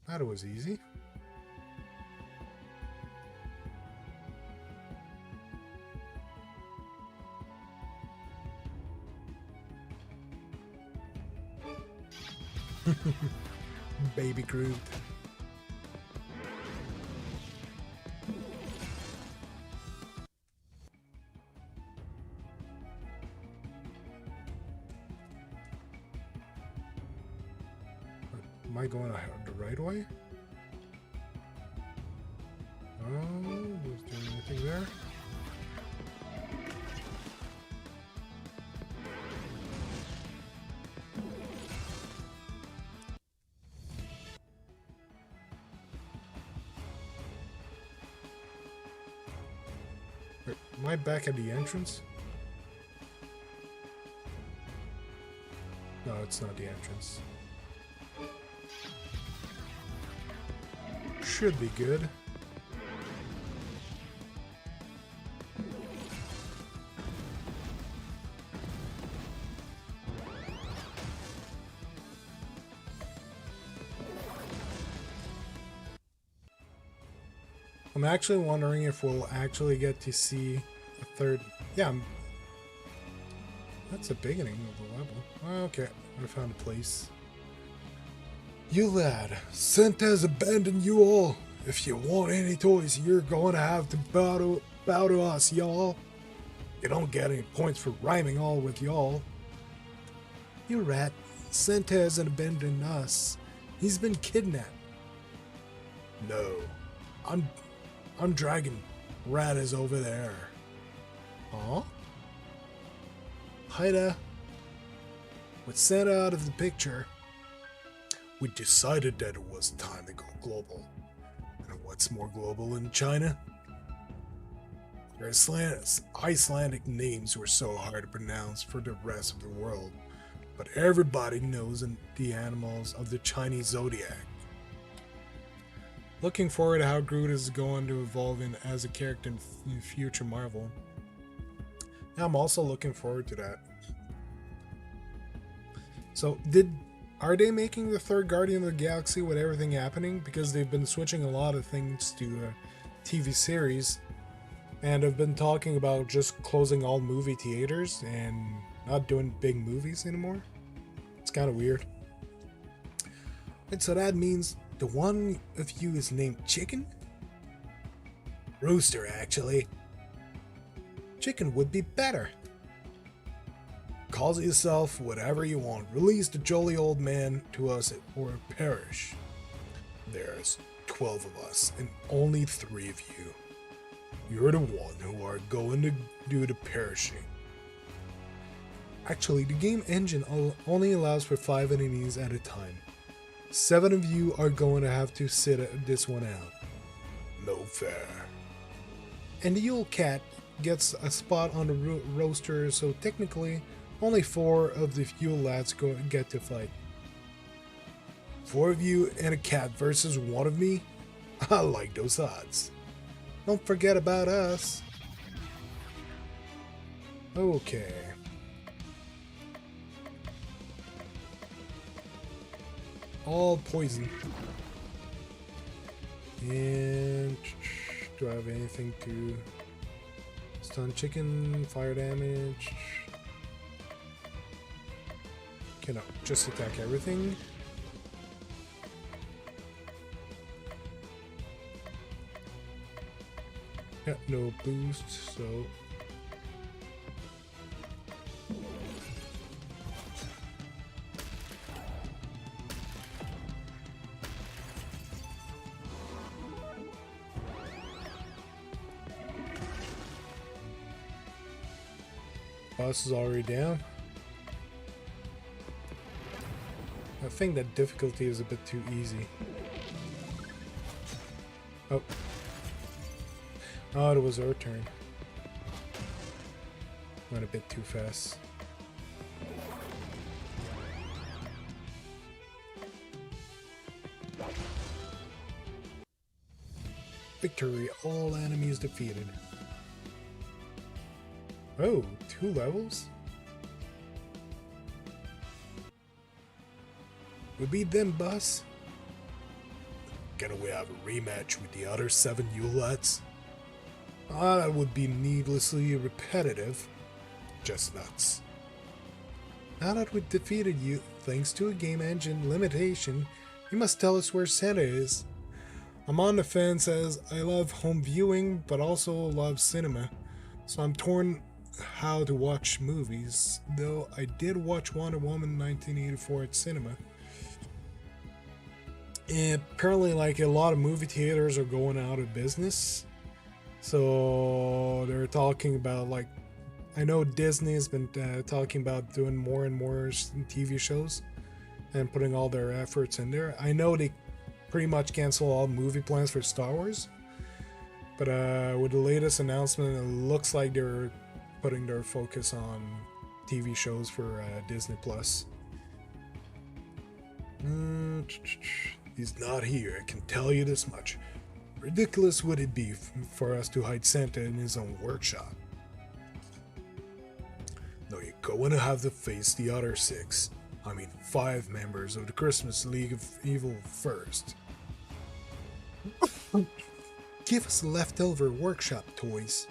That was easy. Baby Groot. Am I going the right way? Oh, was there anything there? Wait, am I back at the entrance? No, it's not the entrance. Should be good. I'm actually wondering if we'll actually get to see a third. Yeah, That's the beginning of the level. Okay, I found a place. You lad, Santa's abandoned you all. If you want any toys, you're going to have to bow to us, y'all. You don't get any points for rhyming all with y'all. You rat, Santa hasn't abandoned us. He's been kidnapped. No, I'm dragging. Rat is over there. Huh? Haida. With Santa out of the picture, we decided that it was time to go global. And what's more global than China? Their Icelandic names were so hard to pronounce for the rest of the world, but everybody knows the animals of the Chinese zodiac. Looking forward to how Groot is going to evolve as a character in future Marvel. I'm also looking forward to that. So, are they making the third Guardian of the Galaxy with everything happening? Because they've been switching a lot of things to TV series, and have been talking about just closing all movie theaters and not doing big movies anymore. It's kind of weird. And so that means the one of you is named Chicken? Rooster, actually. Chicken would be better. Call yourself whatever you want. Release the jolly old man to us or perish. There's 12 of us and only 3 of you. You're the one who are going to do the perishing. Actually, the game engine only allows for 5 enemies at a time. 7 of you are going to have to sit this one out. No fair. And the Yule Cat gets a spot on the roster, so technically only 4 of the Yule lads get to fight. 4 of you and a cat versus 1 of me? I like those odds. Don't forget about us. Okay. All poison. And do I have anything to stun chicken, fire damage? Cannot just attack everything. Yeah, no boost, so boss is already down. I think that difficulty is a bit too easy. Oh. Oh, it was our turn. Went a bit too fast. Victory, all enemies defeated. Oh, 2 levels? We beat them, boss. Can we have a rematch with the other 7 Yulets? That would be needlessly repetitive. Just nuts. Now that we've defeated you, thanks to a game engine limitation, you must tell us where Santa is. I'm on the fence as I love home viewing, but also love cinema, so I'm torn how to watch movies, though I did watch Wonder Woman 1984 at cinema. And apparently, like, a lot of movie theaters are going out of business. So they're talking about, like, I know Disney has been talking about doing more and more TV shows and putting all their efforts in there. I know they pretty much canceled all movie plans for Star Wars, but with the latest announcement, it looks like they're putting their focus on TV shows for Disney Plus. He's not here, I can tell you this much. Ridiculous would it be for us to hide Santa in his own workshop. No, you're going to have to face the other 6. I mean 5 members of the Christmas League of Evil first. Give us leftover workshop toys.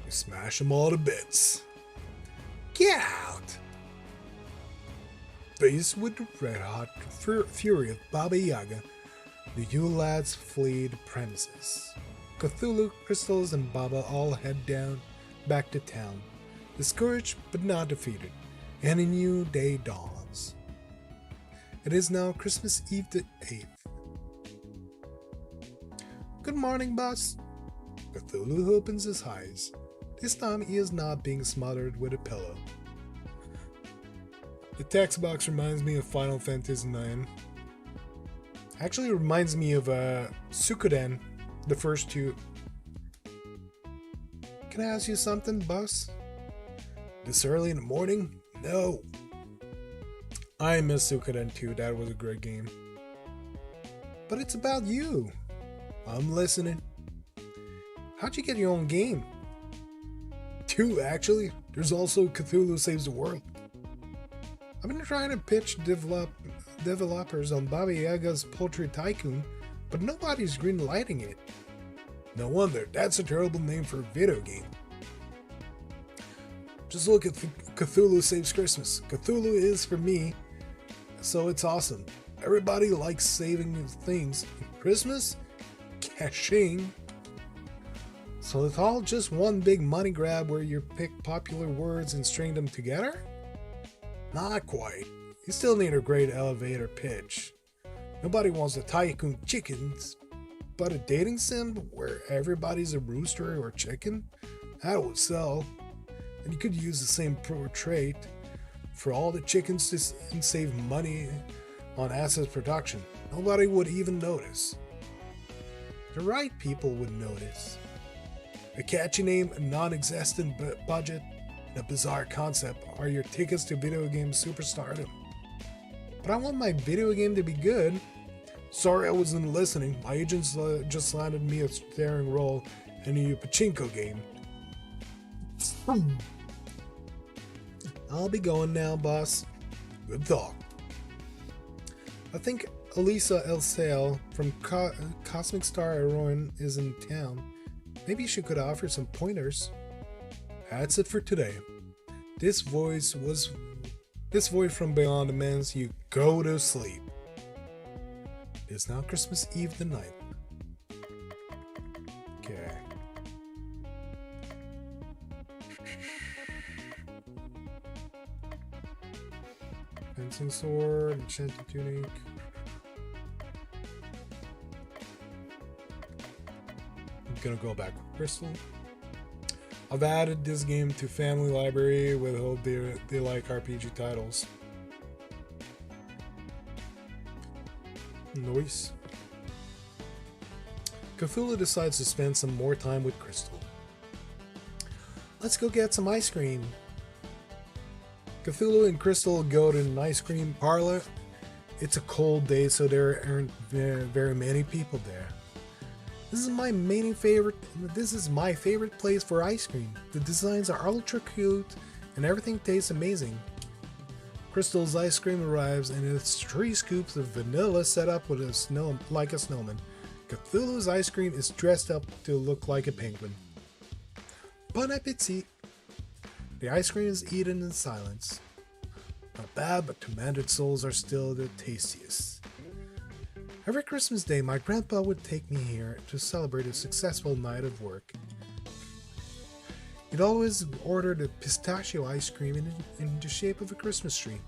We smash them all to bits. Get out! Faced with the red-hot fury of Baba Yaga, the Yule lads flee the premises. Cthulhu, Crystals, and Baba all head down back to town, discouraged but not defeated, and a new day dawns. It is now Christmas Eve the 8th. Good morning, boss. Cthulhu opens his eyes. This time he is not being smothered with a pillow. The text box reminds me of Final Fantasy IX. Actually reminds me of Suikoden, the first two. Can I ask you something, boss? This early in the morning? No. I miss Suikoden 2, that was a great game. But it's about you. I'm listening. How'd you get your own game? 2, actually. There's also Cthulhu Saves the World. I've been trying to pitch developers on Baba Yaga's Poultry Tycoon, but nobody's green-lighting it. No wonder, that's a terrible name for a video game. Just look at Cthulhu Saves Christmas. Cthulhu is for me, so it's awesome. Everybody likes saving things. Christmas? Caching. So it's all just one big money grab where you pick popular words and string them together? Not quite. You still need a great elevator pitch. Nobody wants the tycoon chickens, but a dating sim where everybody's a rooster or chicken? That would sell. And you could use the same portrait for all the chickens and save money on asset production. Nobody would even notice. The right people would notice. A catchy name, a non-existent budget, and a bizarre concept are your tickets to video game superstardom. But I want my video game to be good. Sorry I wasn't listening. My agents just landed me a starring role in a new pachinko game. I'll be going now, boss. Good thought. I think Elisa Elsale from Cosmic Star Heroine is in town. Maybe she could offer some pointers. That's it for today. This voice from beyond demands you go to sleep. It's now Christmas Eve the 9th. Okay. Fencing sword, enchanted tunic. I'm gonna go back with Crystal. I've added this game to family library with hope they like RPG titles. Nice. Cthulhu decides to spend some more time with Crystal. Let's go get some ice cream. Cthulhu and Crystal go to an ice cream parlor. It's a cold day, so there aren't very many people there. This is my favorite place for ice cream. The designs are ultra cute and everything tastes amazing. Crystal's ice cream arrives and it's 3 scoops of vanilla set up with like a snowman. Cthulhu's ice cream is dressed up to look like a penguin. Bon appetit! The ice cream is eaten in silence. Not bad, but tormented souls are still the tastiest. Every Christmas Day, my grandpa would take me here to celebrate a successful night of work. He'd always order the pistachio ice cream in the shape of a Christmas tree.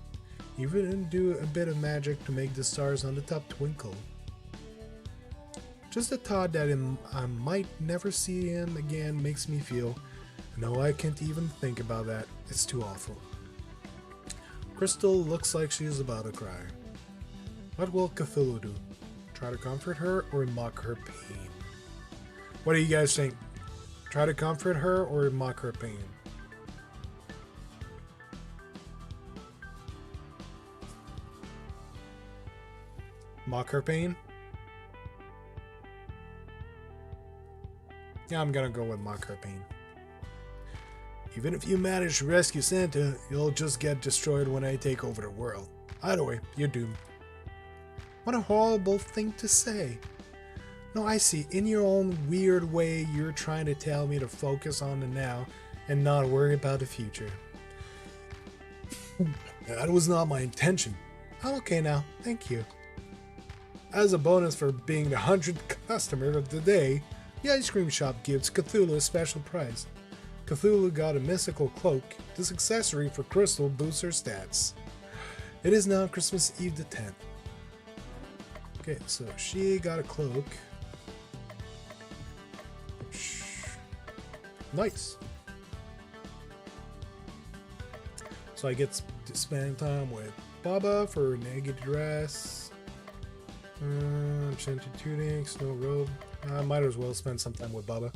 He even do a bit of magic to make the stars on the top twinkle. Just the thought that I might never see him again makes me feel, no, I can't even think about that. It's too awful. Crystal looks like she's about to cry. What will Cthulhu do? Try to comfort her or mock her pain? What do you guys think? Try to comfort her or mock her pain? Mock her pain? Yeah, I'm gonna go with mock her pain. Even if you manage to rescue Santa, you'll just get destroyed when I take over the world. Either way, you're doomed. What a horrible thing to say. No, I see. In your own weird way, you're trying to tell me to focus on the now and not worry about the future. That was not my intention. I'm okay now, thank you. As a bonus for being the 100th customer of the day, the ice cream shop gives Cthulhu a special prize. Cthulhu got a mystical cloak. This accessory for Crystal boosts her stats. It is now Christmas Eve the 10th. Okay, so she got a cloak. Nice. So I get to spend time with Baba for a naked dress. Enchanted tunic, snow robe. I might as well spend some time with Baba.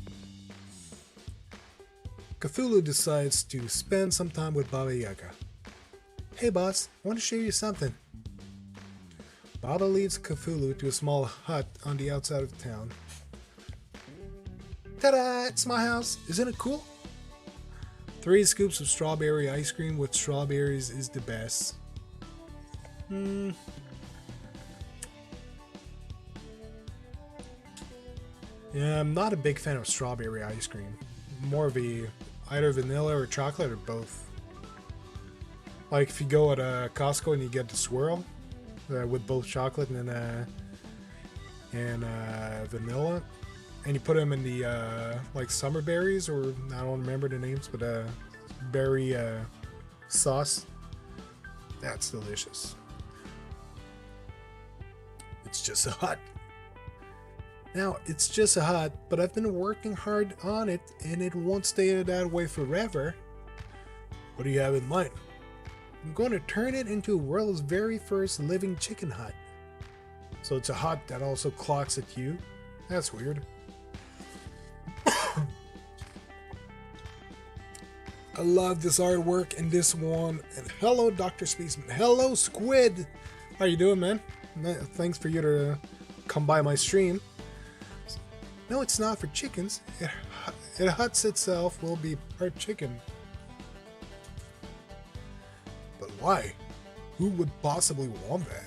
Cthulhu decides to spend some time with Baba Yaga. Hey boss, I want to show you something. Baba leads Cthulhu to a small hut on the outside of town. Ta-da! It's my house. Isn't it cool? 3 scoops of strawberry ice cream with strawberries is the best. Yeah, I'm not a big fan of strawberry ice cream. More of either vanilla or chocolate or both. Like if you go at Costco and you get the swirl with both chocolate and vanilla, and you put them in the like summer berries, or I don't remember the names, but berry sauce. That's delicious. It's just a hut. Now, it's just a hut, but I've been working hard on it, and it won't stay that way forever. What do you have in mind? I'm going to turn it into the world's very first living chicken hut. So it's a hut that also clocks at you. That's weird. I love this artwork and this one. And hello, DrSpaceman. Hello, Squid. How you doing, man? Thanks for you to come by my stream. No, it's not for chickens. It huts itself will be part chicken. But why? Who would possibly want that?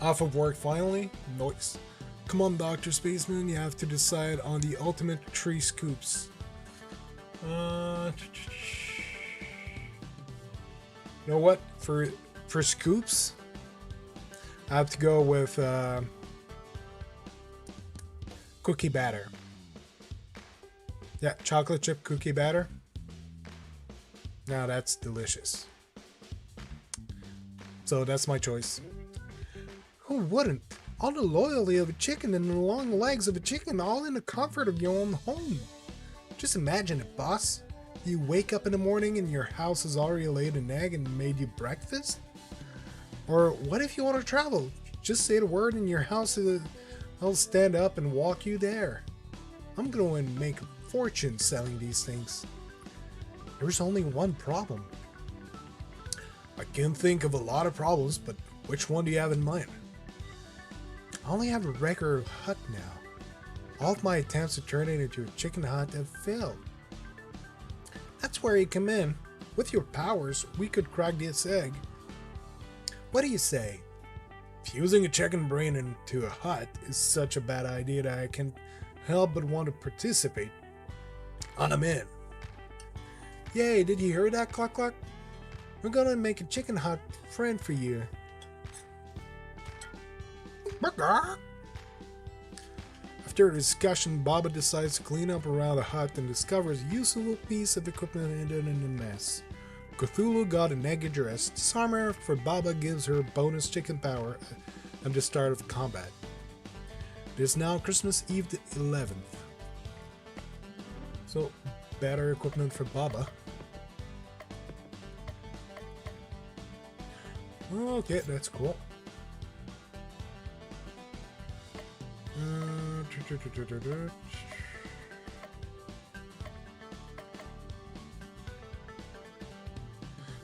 Off of work finally? Nice. Come on, DrSpaceman, you have to decide on the ultimate 3 scoops. You know what? For scoops, I have to go with cookie batter. Yeah, chocolate chip cookie batter. Now that's delicious. So that's my choice. Who wouldn't? All the loyalty of a chicken and the long legs of a chicken, all in the comfort of your own home. Just imagine it, boss. You wake up in the morning and your house has already laid an egg and made you breakfast? Or what if you want to travel? Just say the word and your house will stand up and walk you there. I'm going to make a fortune selling these things. There's only one problem. I can think of a lot of problems, but which one do you have in mind? I only have a regular hut now. All of my attempts to turn it into a chicken hut have failed. That's where you come in. With your powers, we could crack this egg. What do you say? Fusing a chicken brain into a hut is such a bad idea that I can't help but want to participate. I'm in. Yay, did you hear that, Cluck Cluck? We're gonna make a chicken hut friend for you. After a discussion, Baba decides to clean up around the hut and discovers a useful piece of equipment hidden in the mess. Cthulhu got a naked dress. Disarmer for Baba gives her bonus chicken power at the start of combat. It is now Christmas Eve the 11th. So, better equipment for Baba. Okay, that's cool.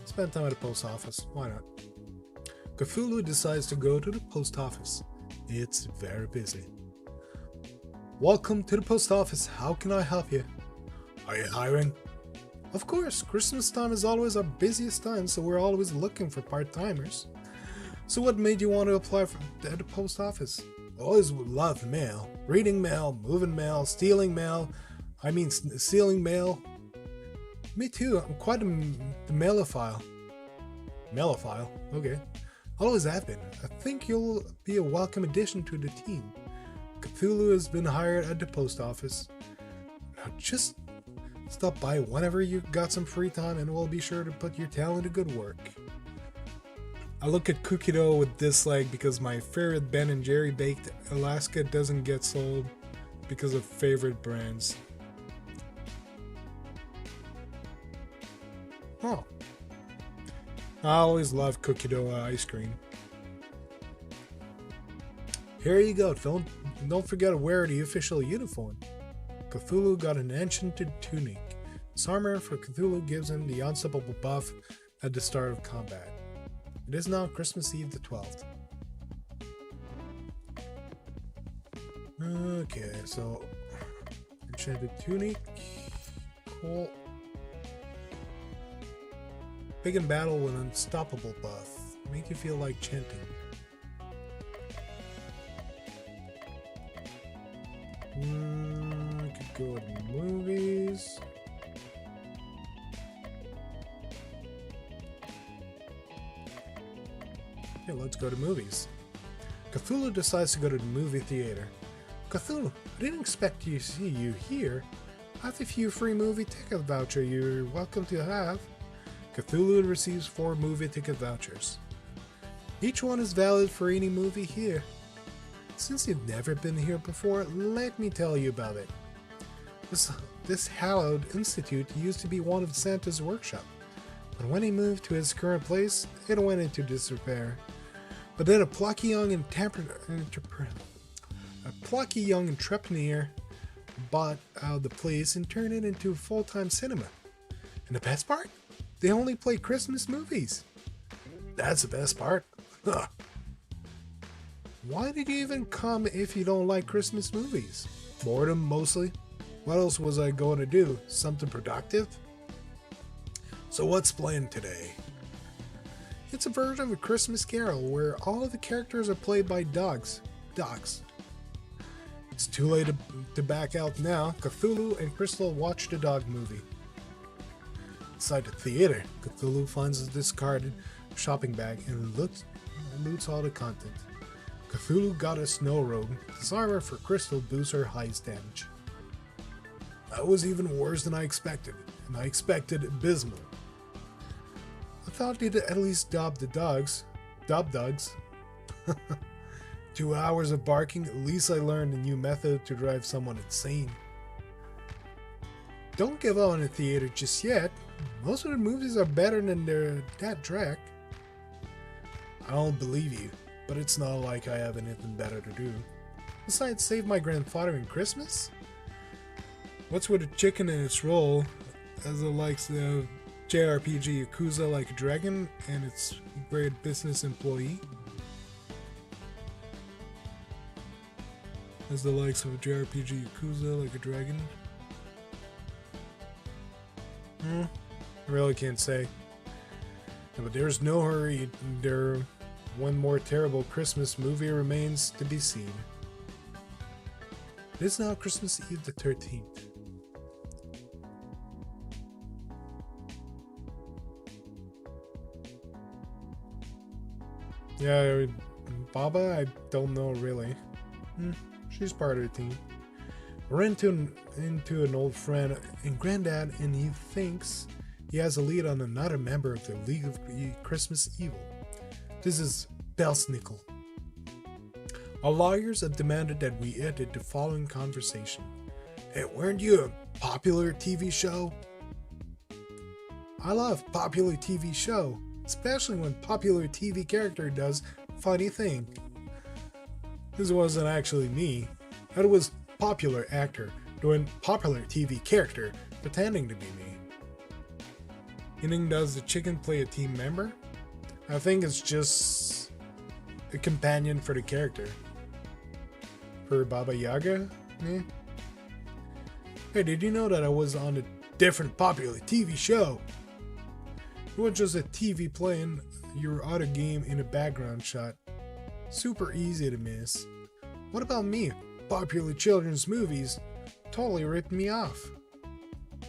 Spend time at the post office. Why not? Cthulhu decides to go to the post office. It's very busy. Welcome to the post office. How can I help you? Are you hiring? Of course. Christmas time is always our busiest time, so we're always looking for part-timers. So what made you want to apply at the post office? Always love mail. Reading mail, moving mail, stealing mail. Stealing mail. Me too, I'm quite the melophile. Melophile? Okay. Always have been. I think you'll be a welcome addition to the team. Cthulhu has been hired at the post office. Now just stop by whenever you got some free time and we'll be sure to put your talent to good work. I look at cookie dough with dislike because my favorite Ben & Jerry baked Alaska doesn't get sold because of favorite brands. Oh. I always love cookie dough ice cream. Here you go, don't forget to wear the official uniform. Cthulhu got an enchanted tunic. His armor for Cthulhu gives him the unstoppable buff at the start of combat. It is now Christmas Eve the 12th. Okay, so enchanted tunic. Cool. Big in battle with unstoppable buff. Make you feel like chanting. I could go with movies. Okay, let's go to movies. Cthulhu decides to go to the movie theater. Cthulhu, I didn't expect to see you here. I have a few free movie ticket voucher you're welcome to have. Cthulhu receives 4 movie ticket vouchers. Each one is valid for any movie here. Since you've never been here before, let me tell you about it. This hallowed institute used to be one of Santa's workshop, but when he moved to his current place, it went into disrepair. But then a plucky young entrepreneur bought out the place and turned it into a full-time cinema. And the best part? They only play Christmas movies. That's the best part. Huh. Why did you even come if you don't like Christmas movies? Boredom, mostly. What else was I going to do? Something productive? So what's planned today? It's a version of A Christmas Carol where all of the characters are played by dogs. It's too late to back out now. Cthulhu and Crystal watch the dog movie. Inside the theater, Cthulhu finds a discarded shopping bag and loots all the content. Cthulhu got a snow robe. His armor for Crystal boosts her highest damage. That was even worse than I expected, and I expected abysmal. I thought they'd at least dub dogs. 2 hours of barking, at least I learned a new method to drive someone insane. Don't give up on the theater just yet. Most of the movies are better than that track. I don't believe you, but it's not like I have anything better to do. Besides, save my grandfather in Christmas? What's with a chicken in its roll, as it likes the JRPG Yakuza Like a Dragon and its great business employee? As the likes of JRPG Yakuza Like a Dragon? I really can't say. But there's no hurry. One more terrible Christmas movie remains to be seen. It is now Christmas Eve the 13th. Yeah, Baba, I don't know really. She's part of the team. We're into an old friend and Granddad, and he thinks he has a lead on another member of the League of Christmas Evil. This is Belsnickel. Our lawyers have demanded that we edit the following conversation. Hey, weren't you a popular TV show? I love popular TV show, especially when popular TV character does funny thing. This wasn't actually me. It was popular actor doing popular TV character pretending to be me. Meaning, does the chicken play a team member? I think it's just a companion for the character. For Baba Yaga? Eh? Hey, did you know that I was on a different popular TV show? It was just a TV playing your other game in a background shot. Super easy to miss. What about me? Popular children's movies totally ripped me off.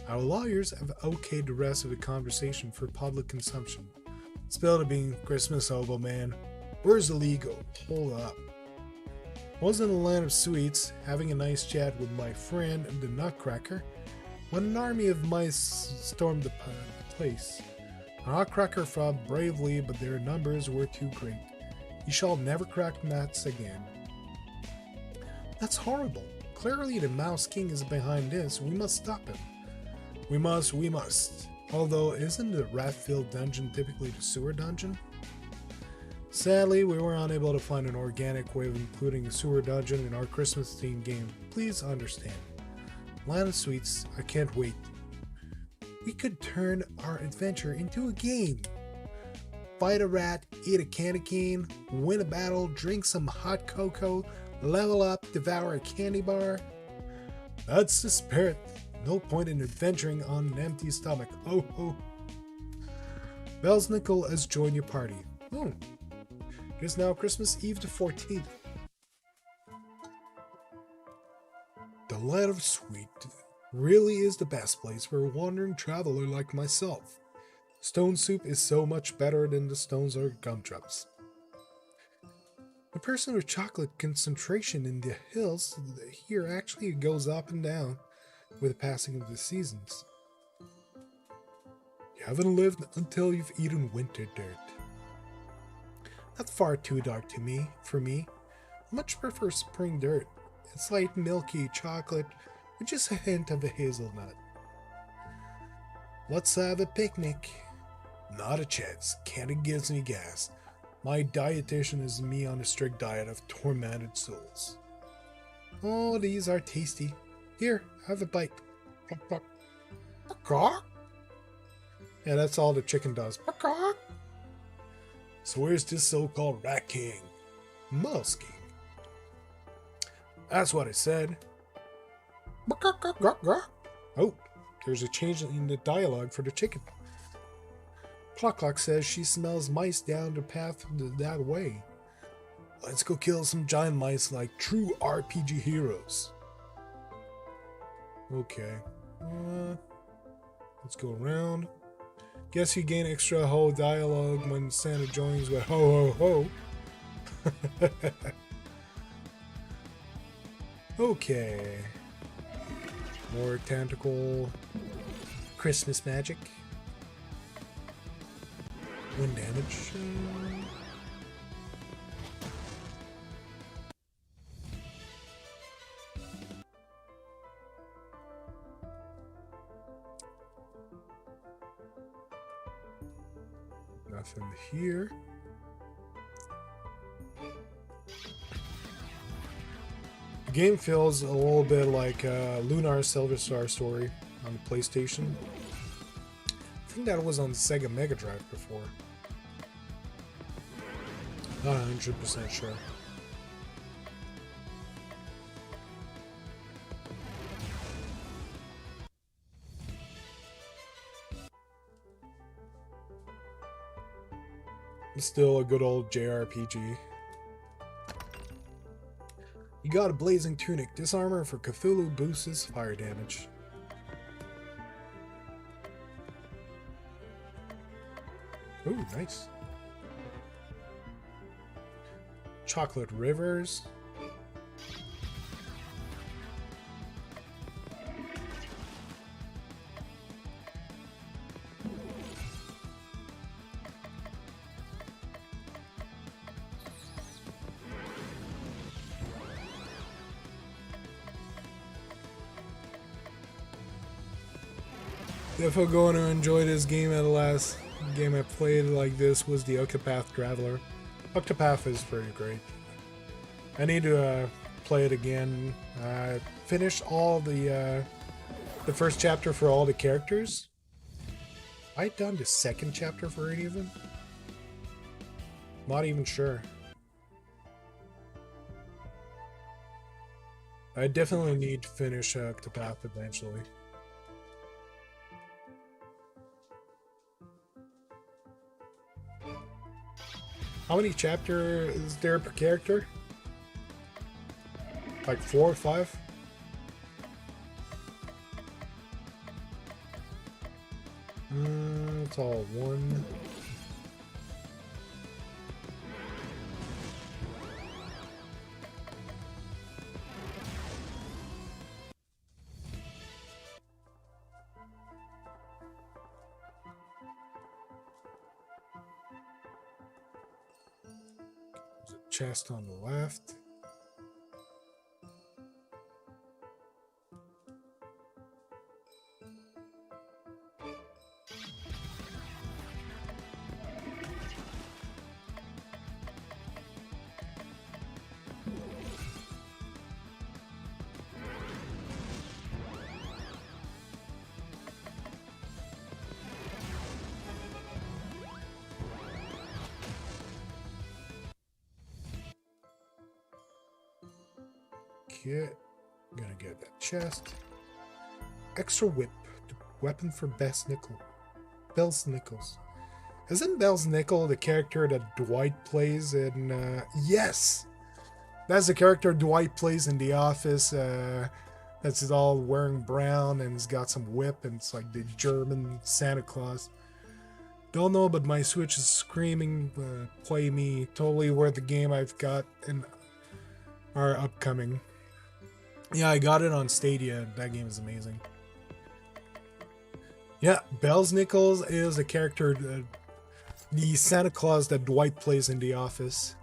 Our lawyers have okayed the rest of the conversation for public consumption. Spill the bean, Christmas hobo man. Where's the legal? Hold up. I was in the land of sweets, having a nice chat with my friend the Nutcracker, when an army of mice stormed the place. The Nutcracker fought bravely, but their numbers were too great. He shall never crack nuts again. That's horrible. Clearly the Mouse King is behind this. We must stop him. We must. Although, isn't the rat-filled dungeon typically the sewer dungeon? Sadly, we were unable to find an organic way of including a sewer dungeon in our Christmas-themed game. Please understand. Land of Sweets, I can't wait. We could turn our adventure into a game. Fight a rat, eat a candy cane, win a battle, drink some hot cocoa, level up, devour a candy bar. That's the spirit. No point in adventuring on an empty stomach. Oh ho. Belsnickel has joined your party. It is now Christmas Eve the 14th. The Land of Sweet really is the best place for a wandering traveler like myself. Stone soup is so much better than the stones or gumdrops. The person with chocolate concentration in the hills here actually goes up and down with the passing of the seasons. You haven't lived until you've eaten winter dirt. That's far too dark for me. I much prefer spring dirt. It's light milky chocolate with just a hint of a hazelnut. Let's have a picnic. Not a chance. Candy gives me gas. My dietitian is me on a strict diet of tormented souls. Oh, these are tasty. Here, have a bite. Yeah, that's all the chicken does. So where's this so-called Rat King? Mouse King. That's what I said. Oh, there's a change in the dialogue for the chicken. Cluck Cluck says she smells mice down the path that way. Let's go kill some giant mice like true RPG heroes. Okay. Let's go around. Guess you gain extra ho dialogue when Santa joins with ho ho ho. Okay. More tentacle. Christmas magic. Wind damage. Nothing here. The game feels a little bit like Lunar Silver Star Story on the PlayStation. I think that was on the Sega Mega Drive before. Not 100% sure. It's still a good old JRPG. You got a blazing tunic. This armor for Cthulhu boosts fire damage. Ooh, nice. Chocolate rivers. Definitely going to enjoy this game. At the last game I played like this was the Octopath Traveler. Octopath is pretty great. I need to play it again. Finish all the first chapter for all the characters. I done the second chapter for any of them? Not even sure. I definitely need to finish Octopath eventually. How many chapters is there per character? Like 4 or 5? It's all one. There's a chest on the left. Okay, gonna get that chest. Extra whip, the weapon for Bell's Nichols. Isn't Bell's Nickel the character that Dwight plays in? Yes, that's the character Dwight plays in The Office. That's all wearing brown and he's got some whip and it's like the German Santa Claus. Don't know, but my Switch is screaming, play me. Totally worth the game I've got and are upcoming. Yeah, I got it on Stadia. That game is amazing. Yeah, Bells Nichols is a character, the Santa Claus that Dwight plays in The Office.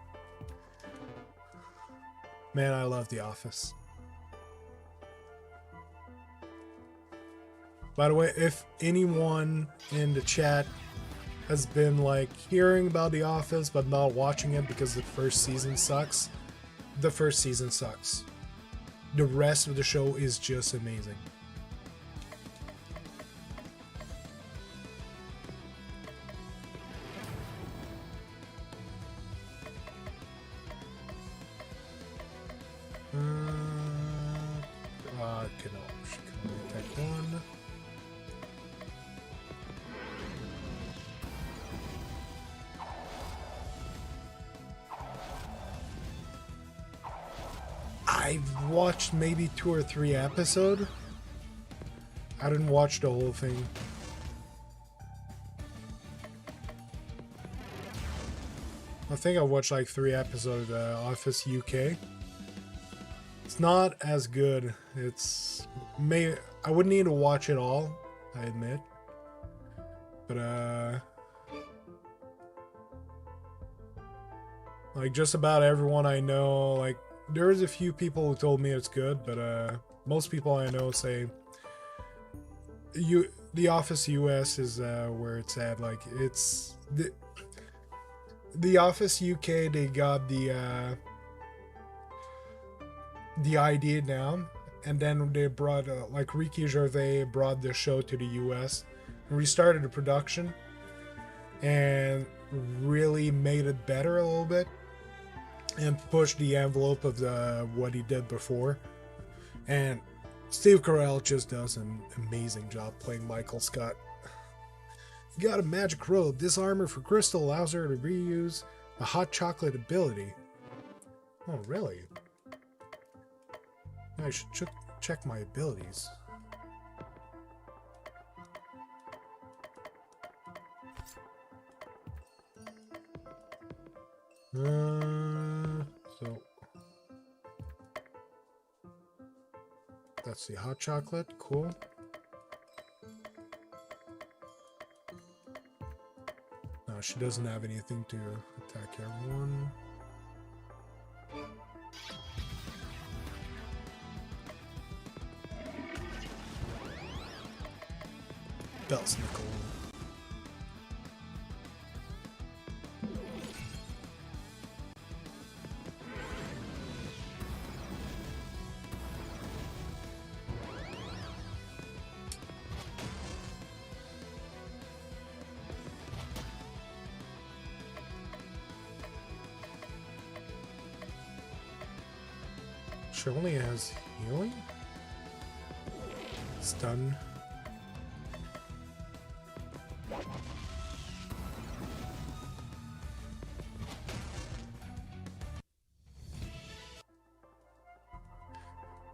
Man, I love The Office. By the way, if anyone in the chat has been like hearing about The Office but not watching it because the first season sucks, the first season sucks. The rest of the show is just amazing. Can only attack one. I've watched maybe 2 or 3 episodes. I didn't watch the whole thing. I think I watched like 3 episodes of Office UK. It's not as good. I would need to watch it all, I admit. But like just about everyone I know, like there's a few people who told me it's good, but most people I know say The Office US is where it's at. Like it's the Office UK, they got the idea down, and then they brought like Ricky Gervais brought the show to the US, restarted the production, and really made it better a little bit, and pushed the envelope of what he did before. And Steve Carell just does an amazing job playing Michael Scott. You got a magic robe. This armor for Crystal allows her to reuse a hot chocolate ability. Oh, really? I should check my abilities. So that's the hot chocolate. Cool. No, she doesn't have anything to attack everyone. Bells Nickel. She only has healing? Stun.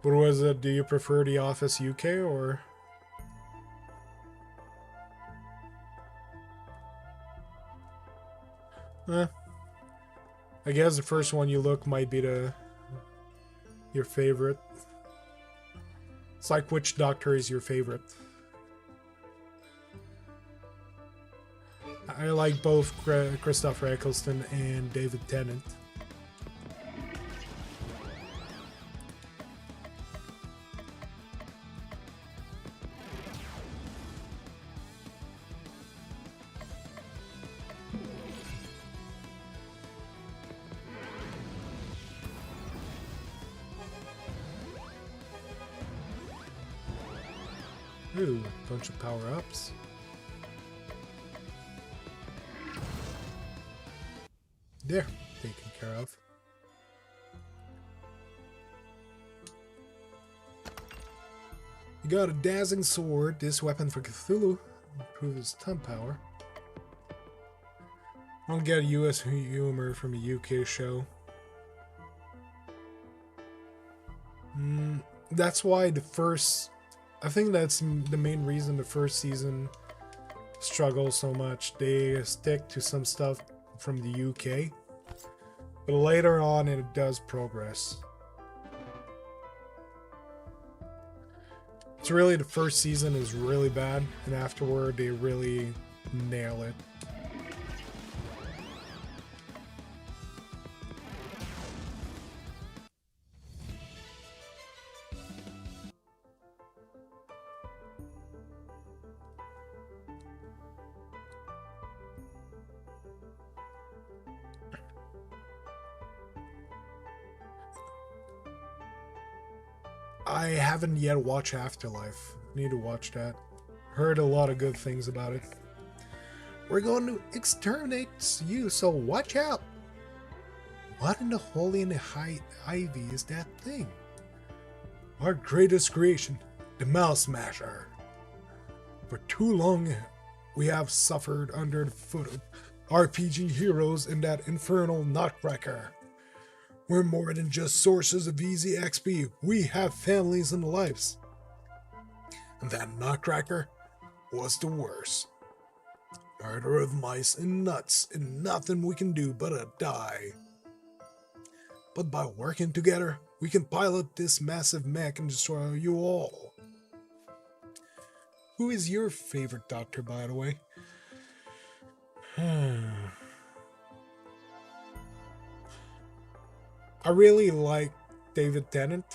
What was it? Do you prefer The Office UK or? Eh, I guess the first one you look might be your favorite. It's like which Doctor is your favorite. I like both Christopher Eccleston and David Tennant. Ooh, bunch of power-ups. There, taken care of. You got a dazzling sword. This weapon for Cthulhu improves thumb power. I don't get US humor from a UK show. That's why I think that's the main reason the first season struggles so much. They stick to some stuff from the UK, but later on it does progress. It's really the first season is really bad, and afterward they really nail it. I haven't yet watched Afterlife. Need to watch that. Heard a lot of good things about it. We're going to exterminate you, so watch out! What in the holy and the high ivy is that thing? Our greatest creation, the Mouse Smasher. For too long, we have suffered under the foot of RPG heroes and that infernal Nutcracker. We're more than just sources of easy XP. We have families and lives. And that Nutcracker was the worst. Murder of mice and nuts, and nothing we can do but die. But by working together, we can pilot this massive mech and destroy you all. Who is your favorite Doctor, by the way? I really like David Tennant.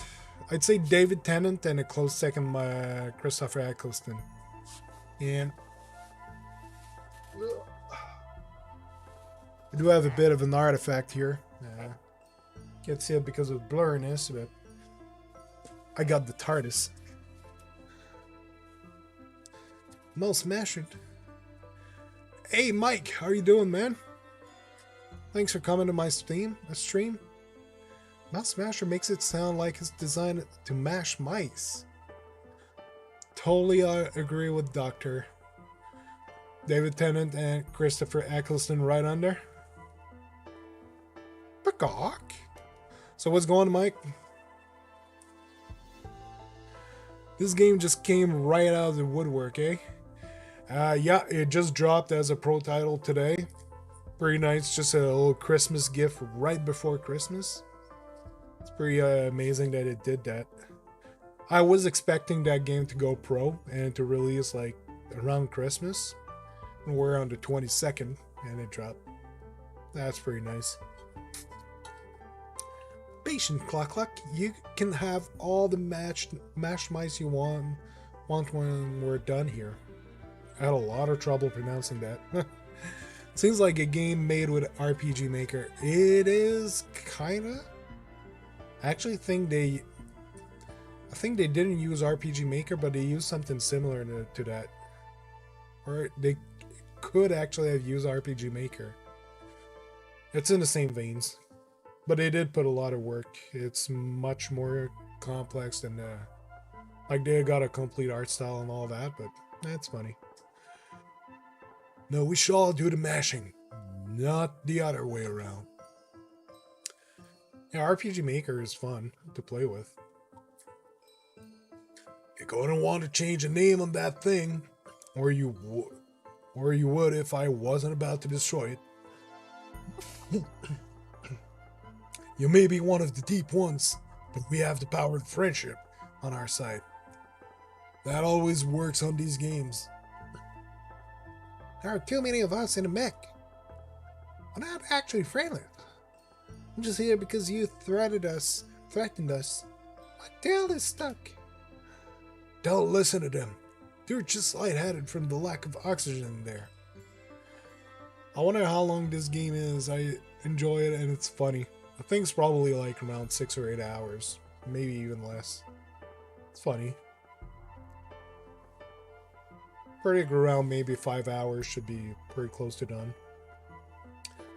I'd say David Tennant and a close second, Christopher Eccleston. And I do have a bit of an artifact here. Can't see it because of blurriness, but I got the TARDIS. Mouse Smasher. Hey Mike, how you doing, man? Thanks for coming to my stream. Mouse Smasher makes it sound like it's designed to mash mice. Totally agree with Dr. David Tennant and Christopher Eccleston right under. Peacock. So what's going on, Mike? This game just came right out of the woodwork, eh? Yeah, it just dropped as a pro title today. Pretty nice, just a little Christmas gift right before Christmas. It's pretty amazing that it did that. I was expecting that game to go pro and to release like around Christmas. And we're on the 22nd and it dropped. That's pretty nice. Patient Cluck. You can have all the mashed mice you want when we're done here. I had a lot of trouble pronouncing that. Seems like a game made with RPG Maker. It is kinda. I actually think they didn't use RPG Maker, but they used something similar to that. Or they could actually have used RPG Maker. It's in the same veins. But they did put a lot of work. It's much more complex than like they got a complete art style and all that, but that's funny. No, we should all do the mashing, not the other way around. Yeah, RPG Maker is fun to play with. You're gonna want to change the name on that thing, or you would if I wasn't about to destroy it. You may be one of the deep ones, but we have the power of friendship on our side. That always works on these games. There are too many of us in a mech. We're not actually friendly. I'm just here because you threatened us. My tail is stuck. Don't listen to them. They're just lightheaded from the lack of oxygen in there. I wonder how long this game is. I enjoy it and it's funny. I think it's probably like around 6 or 8 hours. Maybe even less. It's funny. Pretty around maybe 5 hours should be pretty close to done.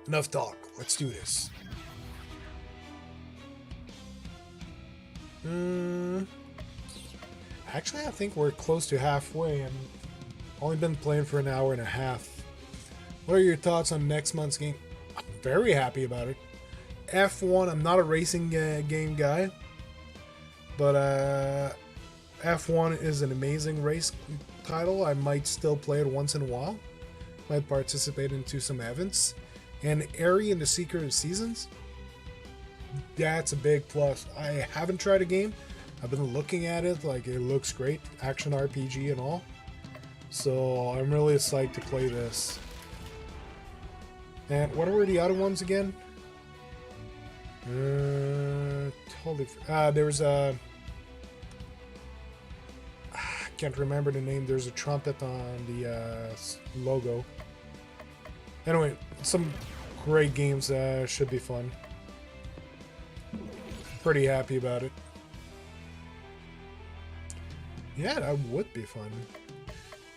Enough talk. Let's do this. Actually, I think we're close to halfway and only been playing for an hour and a half. What are your thoughts on next month's game? I'm very happy about it. F1, I'm not a racing game guy, but F1 is an amazing race title. I might still play it once in a while. Might participate into some events. And Airy in the Secret of Seasons, that's a big plus. I haven't tried a game. I've been looking at it, like it looks great, action RPG and all. So I'm really psyched to play this. And what were the other ones again? Totally. There's a. I can't remember the name. There's a trumpet on the logo. Anyway, some great games. Should be fun. Pretty happy about it. Yeah, that would be fun.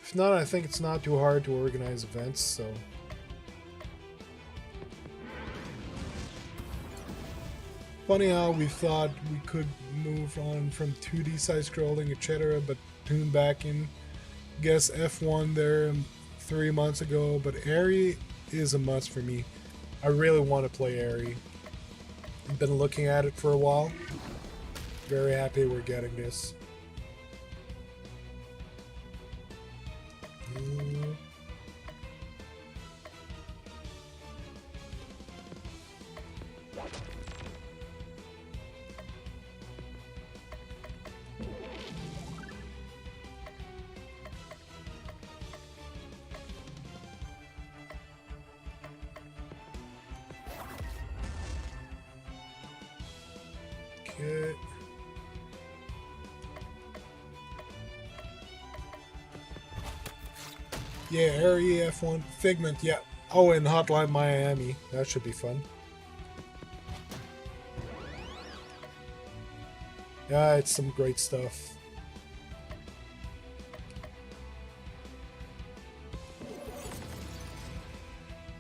If not, I think it's not too hard to organize events, so. Funny how we thought we could move on from 2D side-scrolling, etc., but tune back in. Guess F1 there 3 months ago, but Airy is a must for me. I really want to play Airy. I've been looking at it for a while. Very happy we're getting this. Okay. Yeah, Airy F1 Figment, yeah. Oh, and Hotline Miami. That should be fun. Yeah, it's some great stuff.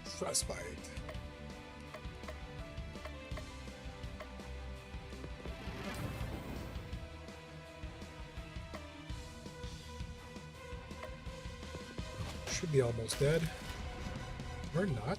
Frostbite. Should be almost dead. Or not.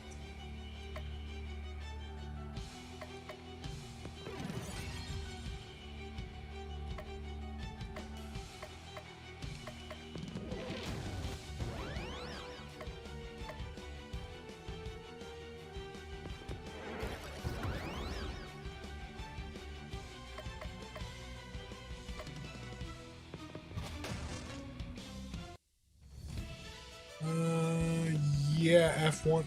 Yeah, F1.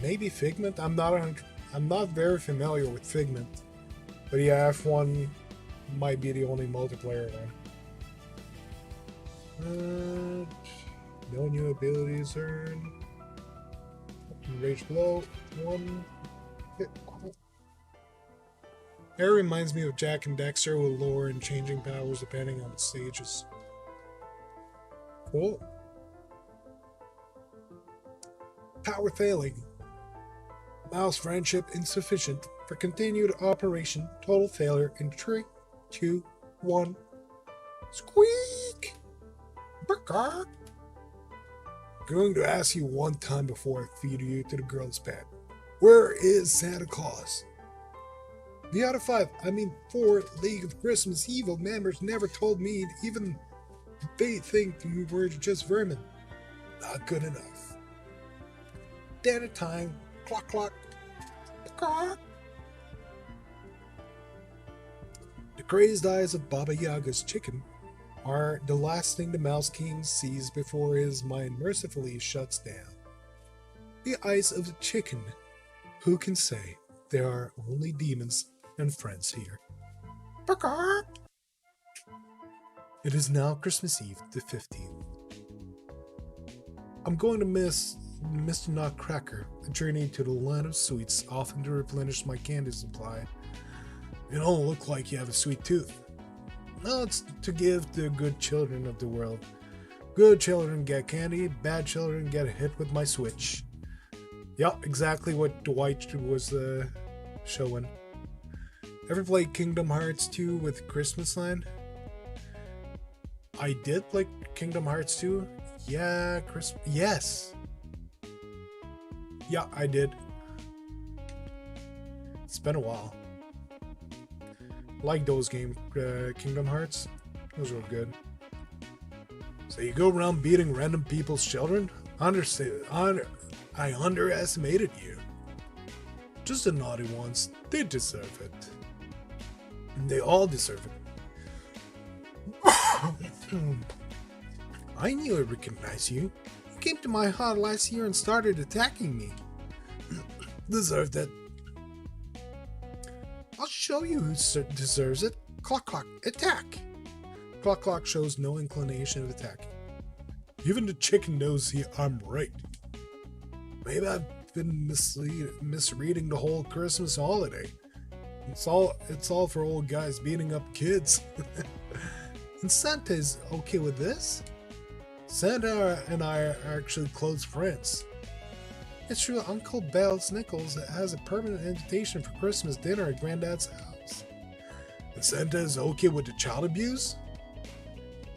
Maybe Figment. I'm not very familiar with Figment, but yeah, F1 might be the only multiplayer one. No new abilities earned. Rage blow. 1 hit. Cool. It reminds me of Jack and Dexter with lore and changing powers depending on the stages. Cool. Power failing. Mouse friendship insufficient for continued operation. Total failure in 3, 2, 1. Squeak! Burger! Going to ask you one time before I feed you to the girl's bed. Where is Santa Claus? The other 4 League of Christmas Evil members never told me even they think we were just vermin. Not good enough. Dinner time. Clock, clock. The crazed eyes of Baba Yaga's chicken are the last thing the Mouse King sees before his mind mercifully shuts down. The eyes of the chicken. Who can say? There are only demons and friends here. It is now Christmas Eve, the 15th. I'm going to miss Mr. Nutcracker, a journey to the land of sweets, often to replenish my candy supply. You don't look like you have a sweet tooth. No, it's to give to good children of the world. Good children get candy, bad children get hit with my switch. Yup, exactly what Dwight was showing. Ever played Kingdom Hearts 2 with Christmas Land? I did play Kingdom Hearts 2. Yeah, yes. Yeah, I did. It's been a while. Like those games, Kingdom Hearts. Those were good. So you go around beating random people's children? I underestimated you. Just the naughty ones. They deserve it. And they all deserve it. I knew I recognized you. You came to my hut last year and started attacking me. Deserved it. I'll show you who deserves it. Clock clock, attack! Clock clock shows no inclination of attacking. Even the chicken knows I'm right. Maybe I've been misreading the whole Christmas holiday. It's all for old guys beating up kids. And Santa is okay with this? Santa and I are actually close friends. It's true, Uncle Bells Nichols has a permanent invitation for Christmas dinner at Granddad's house. And Santa is okay with the child abuse?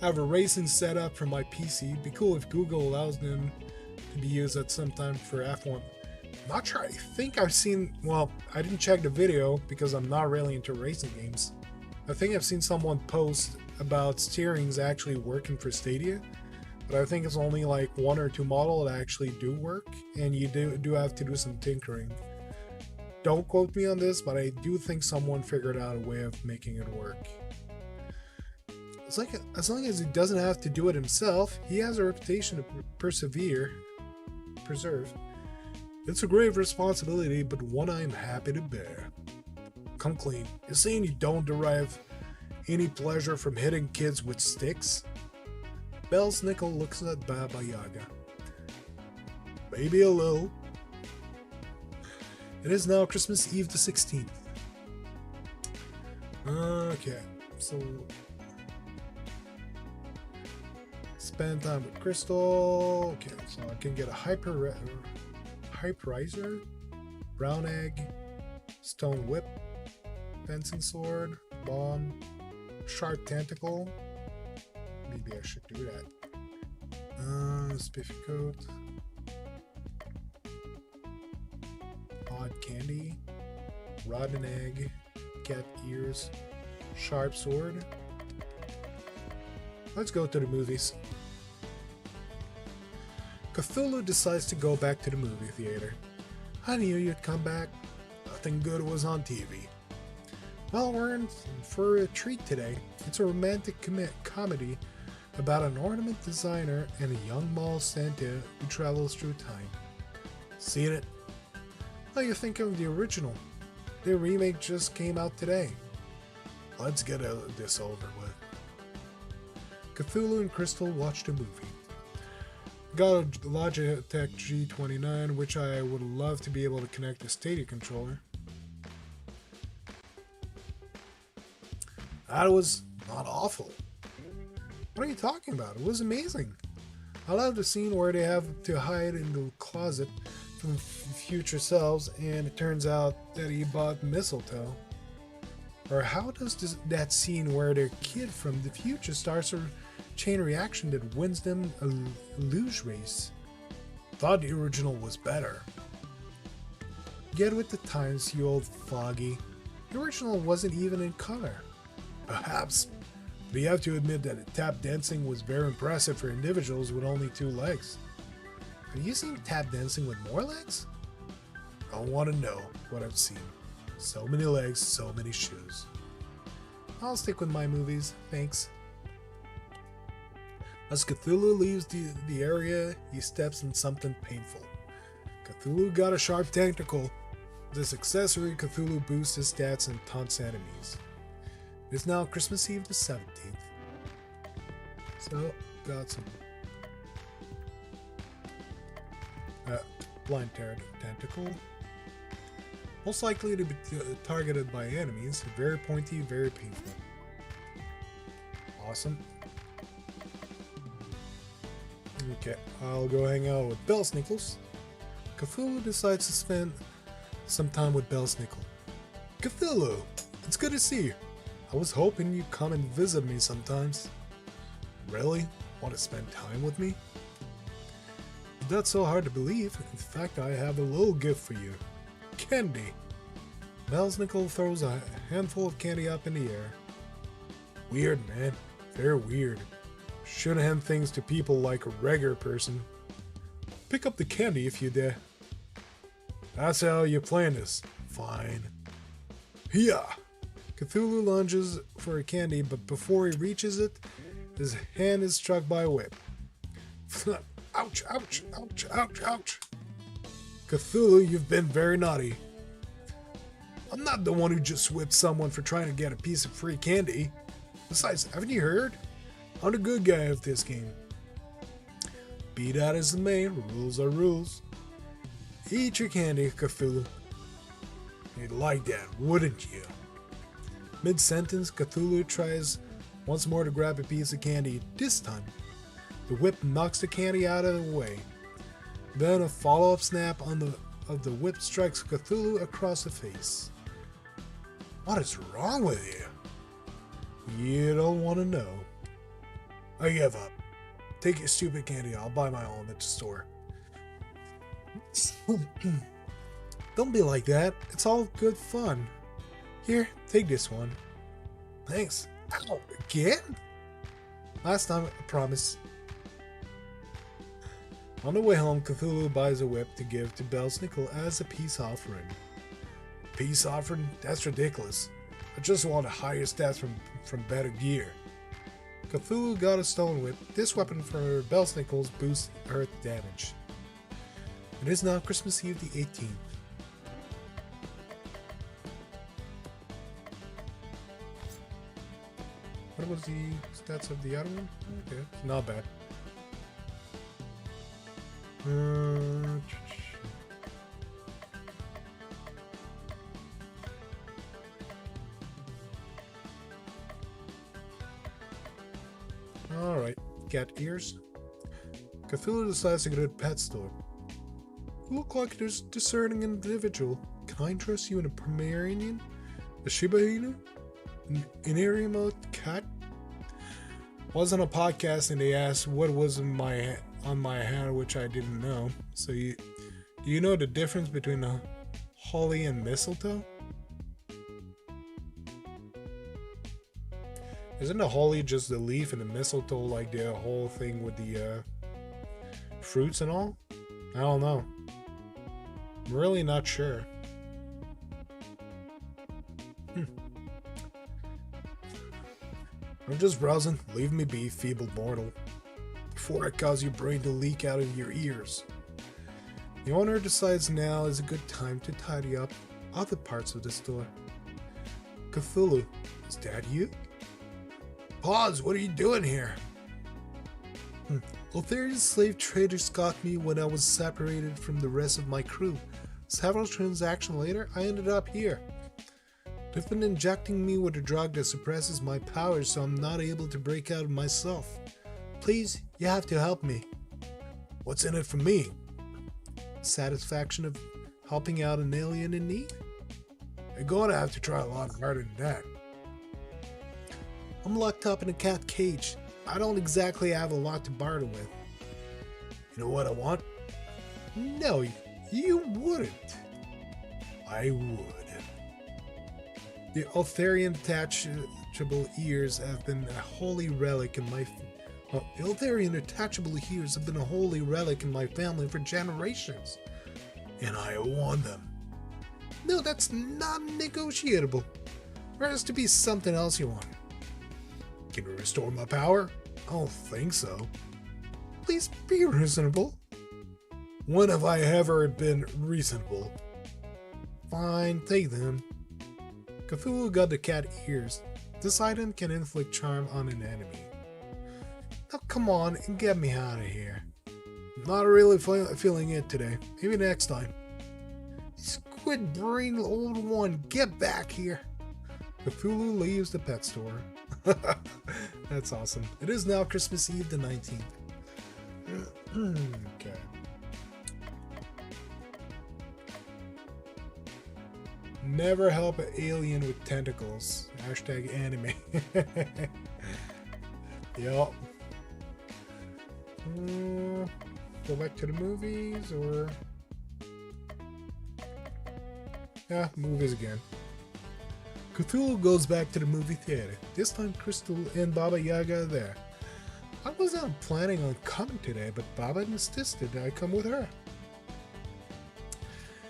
I have a racing setup for my PC. It'd be cool if Google allows them to be used at some time for F1. Not sure, I think I've seen, well, I didn't check the video because I'm not really into racing games. I think I've seen someone post about steerings actually working for Stadia, but I think it's only like one or two models that actually do work, and you do have to do some tinkering. Don't quote me on this, but I do think someone figured out a way of making it work. As long as he doesn't have to do it himself, he has a reputation to preserve. It's a grave responsibility, but one I'm happy to bear. Come clean. You're saying you don't derive any pleasure from hitting kids with sticks? Bells Nickel looks at Baba Yaga. Maybe a little. It is now Christmas Eve the 16th. Okay, so spend time with Crystal. Okay, so I can get a Hyperizer, Brown Egg, Stone Whip, Fencing Sword, Bomb, Sharp Tentacle. Maybe I should do that. Spiffy Coat, Odd Candy, Rotten Egg, Cat Ears, Sharp Sword. Let's go to the movies. Cthulhu decides to go back to the movie theater. I knew you'd come back. Nothing good was on TV. Well, we're in for a treat today. It's a romantic comedy about an ornament designer and a young mall Santa who travels through time. Seen it? How you think of the original? The remake just came out today. Let's get this over with. Cthulhu and Crystal watched a movie. Got a Logitech G29, which I would love to be able to connect a Stadia controller. That was not awful. What are you talking about? It was amazing. I love the scene where they have to hide in the closet from future selves, and it turns out that he bought mistletoe. Or how does that scene where their kid from the future starts a chain reaction that wins them a luge race? Thought the original was better. Get with the times, you old foggy. The original wasn't even in color. Perhaps, but you have to admit that the tap dancing was very impressive for individuals with only 2 legs. Have you seen tap dancing with more legs? Don't want to know what I've seen. So many legs, so many shoes. I'll stick with my movies, thanks. As Cthulhu leaves the area, he steps in something painful. Cthulhu got a sharp tentacle. This accessory, Cthulhu boosts his stats and taunts enemies. It is now Christmas Eve the 17th. So, got some blind tentacle. Most likely to be targeted by enemies. Very pointy, very painful. Awesome. Okay, I'll go hang out with Belsnickles. Cthulhu decides to spend some time with Belsnickel. Cthulhu, it's good to see you. I was hoping you'd come and visit me sometimes. Really? Want to spend time with me? That's so hard to believe. In fact, I have a little gift for you. Candy. Belsnickel throws a handful of candy up in the air. Weird, man. Very weird. Shouldn't hand things to people like a regular person. Pick up the candy if you dare. That's how you plan this. Fine. Hiya! Cthulhu lunges for a candy, but before he reaches it, his hand is struck by a whip. Ouch, ouch, ouch, ouch, ouch. Cthulhu, you've been very naughty. I'm not the one who just whipped someone for trying to get a piece of free candy. Besides, haven't you heard? I'm the good guy of this game. Be that as it may, rules are rules. Eat your candy, Cthulhu. You'd like that, wouldn't you? Mid-sentence, Cthulhu tries once more to grab a piece of candy. This time, the whip knocks the candy out of the way. Then a follow-up snap of the whip strikes Cthulhu across the face. What is wrong with you? You don't want to know. I give up. Take your stupid candy, I'll buy my own at the store. Don't be like that. It's all good fun. Here, take this one. Thanks. Ow, again? Last time, I promise. On the way home, Cthulhu buys a whip to give to Belsnickel as a peace offering. Peace offering? That's ridiculous. I just want a higher stats from better gear. Cthulhu got a stone whip. This weapon for Belsnickles boosts earth damage. It is now Christmas Eve the 18th. What was the stats of the other one? Okay, not bad. Alright, cat ears. Cthulhu decides to go to the pet store. You look like a discerning individual. Can I interest you in a Pomeranian? A Shiba Inu? An Inarium cat? Wasn't a podcast and they asked what was on my hand, which I didn't know. So do you know the difference between a holly and mistletoe? Isn't the holly just the leaf and the mistletoe like the whole thing with the fruits and all? I don't know. I'm really not sure. I'm just browsing. Leave me be, feeble mortal, before I cause your brain to leak out of your ears. The owner decides now is a good time to tidy up other parts of the store. Cthulhu, is that you? Pause, what are you doing here? Lotharian slave traders got me when I was separated from the rest of my crew. Several transactions later, I ended up here. They've been injecting me with a drug that suppresses my powers so I'm not able to break out of myself. Please, you have to help me. What's in it for me? Satisfaction of helping out an alien in need? You're gonna have to try a lot harder than that. I'm locked up in a cat cage. I don't exactly have a lot to barter with. You know what I want? No, you wouldn't. I would. The Eltharian detachable ears have been a holy relic in my family for generations, and I want them. No, that's non-negotiable. There has to be something else you want. Can you restore my power? I don't think so. Please be reasonable. When have I ever been reasonable? Fine, take them. Cthulhu got the cat ears. This item can inflict charm on an enemy. Now come on and get me out of here. Not really feeling it today. Maybe next time. Squid brain old one, get back here. Cthulhu leaves the pet store. That's awesome. It is now Christmas Eve the 19th. Okay. Never help an alien with tentacles. Hashtag anime. Yup. Go back to the movies or... Yeah, movies again. Cthulhu goes back to the movie theater. This time Crystal and Baba Yaga are there. I wasn't planning on coming today, but Baba insisted I come with her.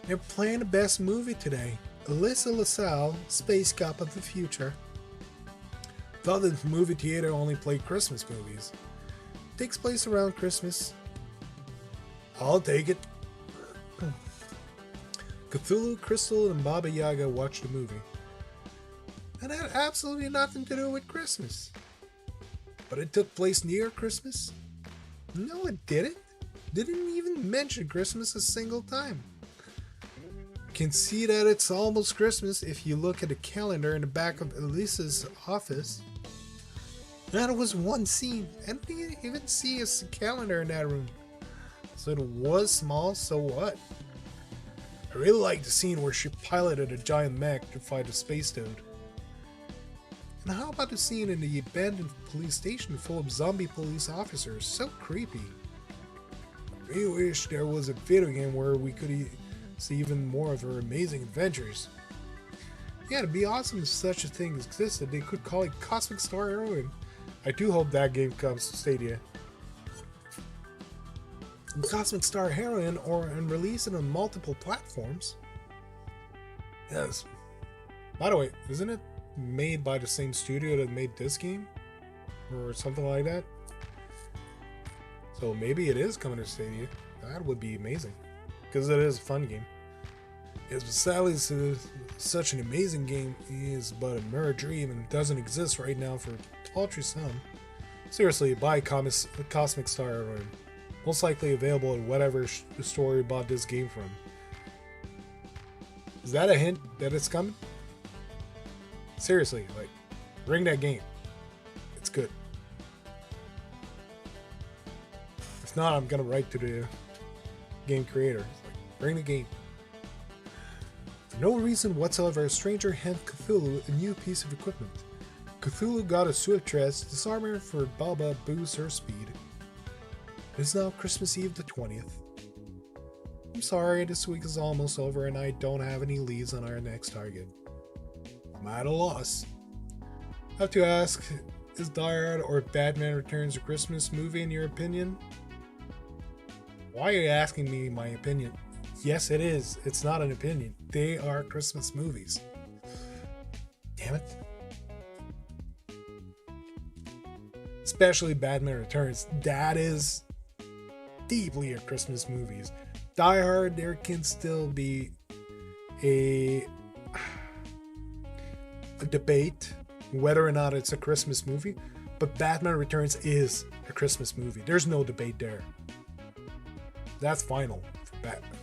They're playing the best movie today. Alyssa LaSalle, Space Cop of the Future. Thought the movie theater only played Christmas movies. Takes place around Christmas. I'll take it. Cthulhu, Crystal, and Baba Yaga watched the movie. It had absolutely nothing to do with Christmas. But it took place near Christmas? No, it didn't. Didn't even mention Christmas a single time. Can see that it's almost Christmas if you look at the calendar in the back of Elisa's office. That was one scene. I didn't even see a calendar in that room. So it was small, so what? I really liked the scene where she piloted a giant mech to fight a space toad. And how about the scene in the abandoned police station full of zombie police officers? So creepy. I really wish there was a video game where we could see even more of her amazing adventures. Yeah, it'd be awesome if such a thing existed. They could call it Cosmic Star Heroine. I do hope that game comes to Stadia. Cosmic Star Heroine and release it on multiple platforms. Yes. By the way, isn't it made by the same studio that made this game? Or something like that? So maybe it is coming to Stadia. That would be amazing. Because it is a fun game. Yes, but sadly, such an amazing game is but a mere dream and doesn't exist right now for a paltry sum. Seriously, buy Cosmic Star Heroine. Most likely available in whatever store you bought this game from. Is that a hint that it's coming? Seriously, like, bring that game. It's good. If not, I'm gonna write to the game creator. Like, bring the game. For no reason whatsoever, a stranger handed Cthulhu a new piece of equipment. Cthulhu got a swift disarmer for Baba boosts her speed. It is now Christmas Eve the 20th. I'm sorry, this week is almost over and I don't have any leads on our next target. I'm at a loss. I have to ask, is Die Hard or Batman Returns a Christmas movie in your opinion? Why are you asking me my opinion? Yes, it is. It's not an opinion. They are Christmas movies. Damn it. Especially Batman Returns. That is deeply a Christmas movies. Die Hard, there can still be a debate whether or not it's a Christmas movie, but Batman Returns is a Christmas movie. There's no debate there. That's final.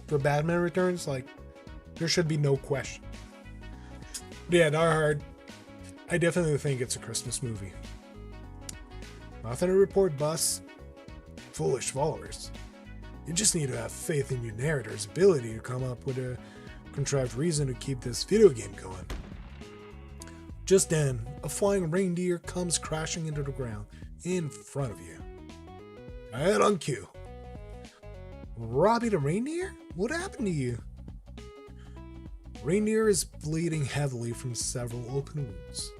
For Batman Returns, like, there should be no question. But yeah, Die Hard, I definitely think it's a Christmas movie. Nothing to report, boss. Foolish followers. You just need to have faith in your narrator's ability to come up with a contrived reason to keep this video game going. Just then, a flying reindeer comes crashing into the ground in front of you. Right on cue. Robbie the reindeer? What happened to you? Reindeer is bleeding heavily from several open wounds.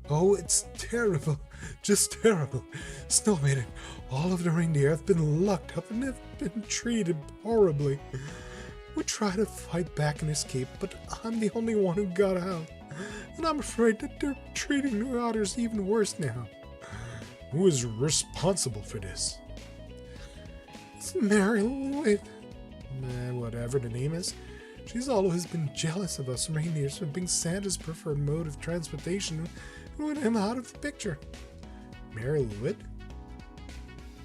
Oh, it's terrible. Just terrible. Snowmaiden, all of the reindeer have been locked up and have been treated horribly. We tried to fight back and escape, but I'm the only one who got out. And I'm afraid that they're treating the others even worse now. Who is responsible for this? It's Mary Lloyd. Whatever the name is. She's always been jealous of us reindeers for being Santa's preferred mode of transportation and wanted him out of the picture. Mary Lloyd?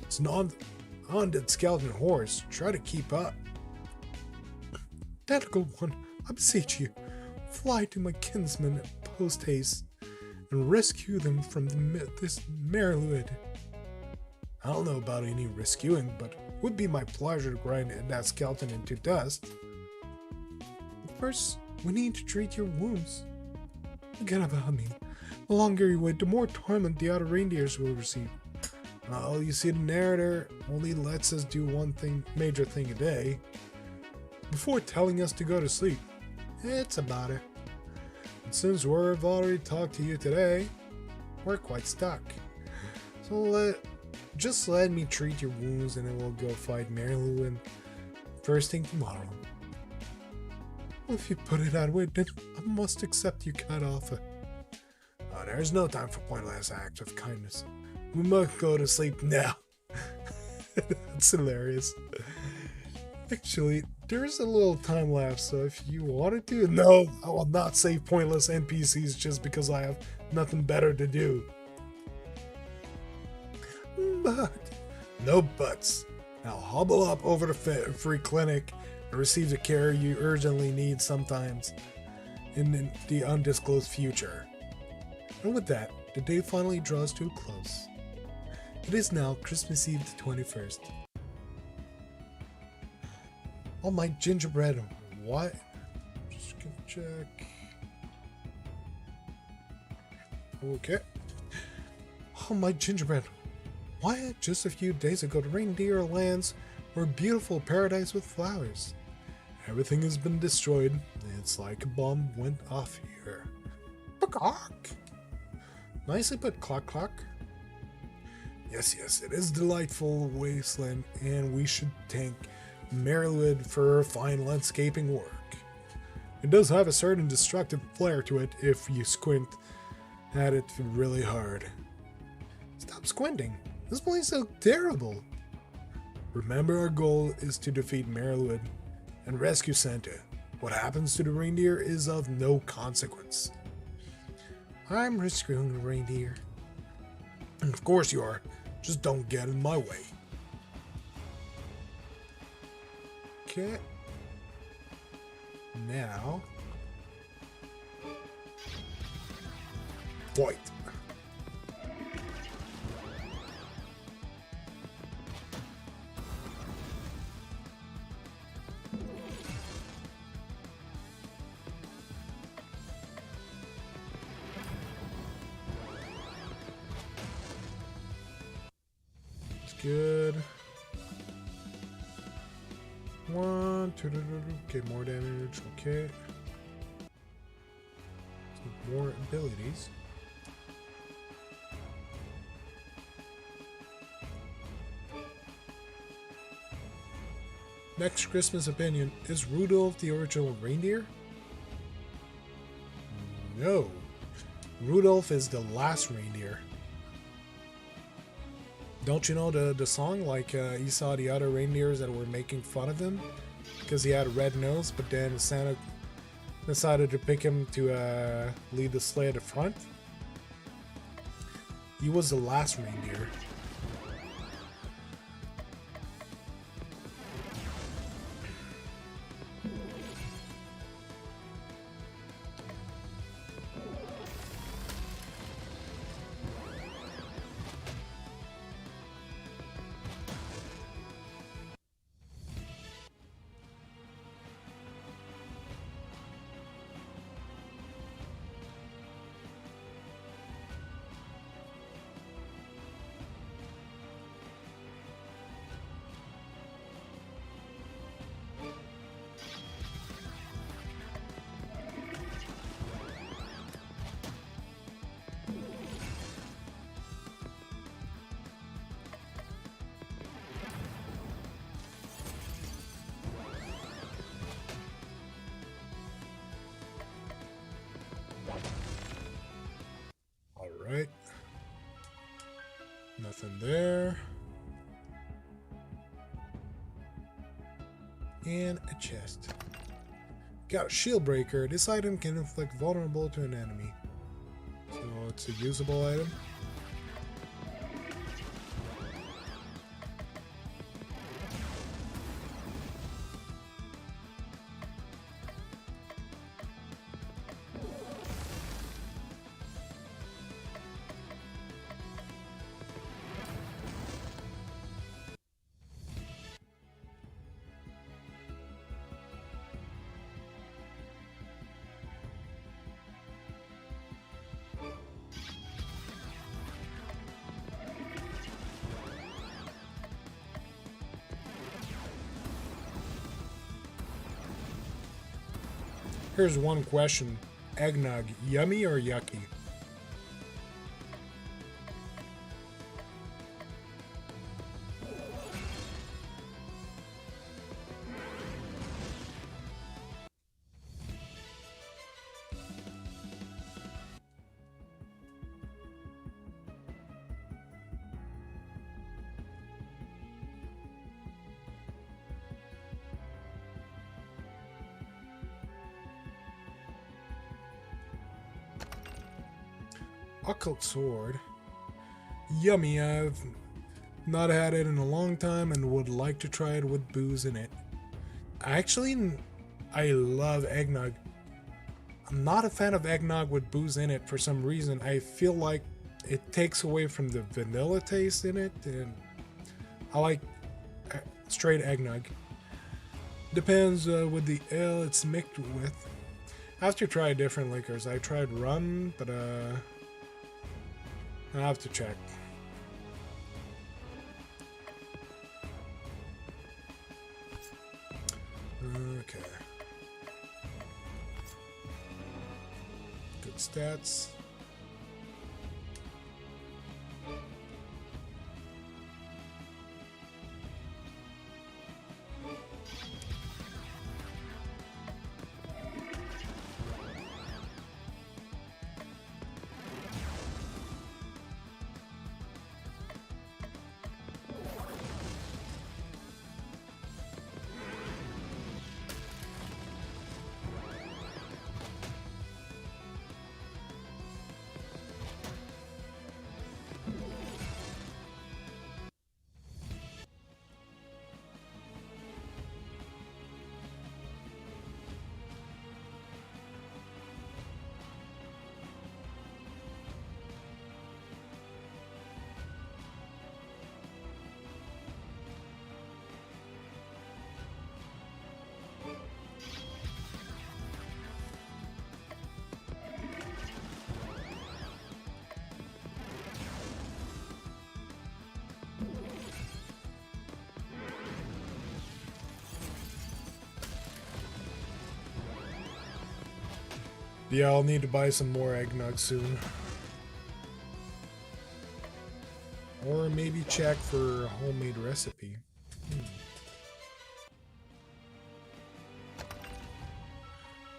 It's an undead skeleton horse. Try to keep up. Tentacle one, I beseech you, fly to my kinsmen post haste and rescue them from this Mary Lloyd. I don't know about any rescuing, but it would be my pleasure to grind that skeleton into dust. But first, we need to treat your wounds. Forget about me. The longer you wait, the more torment the other reindeers will receive. Well, you see, the narrator only lets us do one major thing a day before telling us to go to sleep. It's about it. And since we've already talked to you today, we're quite stuck. So just let me treat your wounds and then we'll go fight Mary Lou first thing tomorrow. Well, if you put it that way, then I must accept your cut offer. There's no time for pointless acts of kindness. We must go to sleep now. That's hilarious. Actually, there's a little time lapse, so if you wanted to, no, I will not save pointless NPCs just because I have nothing better to do. But, no buts. Now hobble up over to free clinic and receive the care you urgently need sometimes in the undisclosed future. And with that, the day finally draws to a close. It is now Christmas Eve the 21st. Oh, my gingerbread. What? Just gonna check. Okay. Oh, my gingerbread. Why? Just a few days ago, the reindeer lands were a beautiful paradise with flowers. Everything has been destroyed. It's like a bomb went off here. Clock. Nicely put, clock clock. Yes, it is a delightful wasteland, and we should thank Marywood for her fine landscaping work. It does have a certain destructive flair to it if you squint at it really hard. Stop squinting. This place is so terrible. Remember, our goal is to defeat Marywood and rescue Santa. What happens to the reindeer is of no consequence. I'm rescuing the reindeer. And of course you are. Just don't get in my way. Okay. Now. Fight. Good. 1, 2, okay, more damage, okay. Some more abilities. Next Christmas opinion, is Rudolph the original reindeer? No. Rudolph is the last reindeer. Don't you know the song? Like, you saw the other reindeers that were making fun of him because he had a red nose, but then Santa decided to pick him to lead the sleigh at the front. He was the last reindeer. And a chest. Got a shield breaker. This item can inflict vulnerable to an enemy. So it's a usable item. Here's one question. Eggnog, yummy or yucky? Occult sword. Yummy, I've not had it in a long time and would like to try it with booze in it. Actually, I love eggnog. I'm not a fan of eggnog with booze in it for some reason. I feel like it takes away from the vanilla taste in it, and I like straight eggnog. Depends with the ale it's mixed with. I have to try different liquors. I tried rum, but I have to check. Okay. Good stats. Yeah, I'll need to buy some more eggnog soon. Or maybe check for a homemade recipe.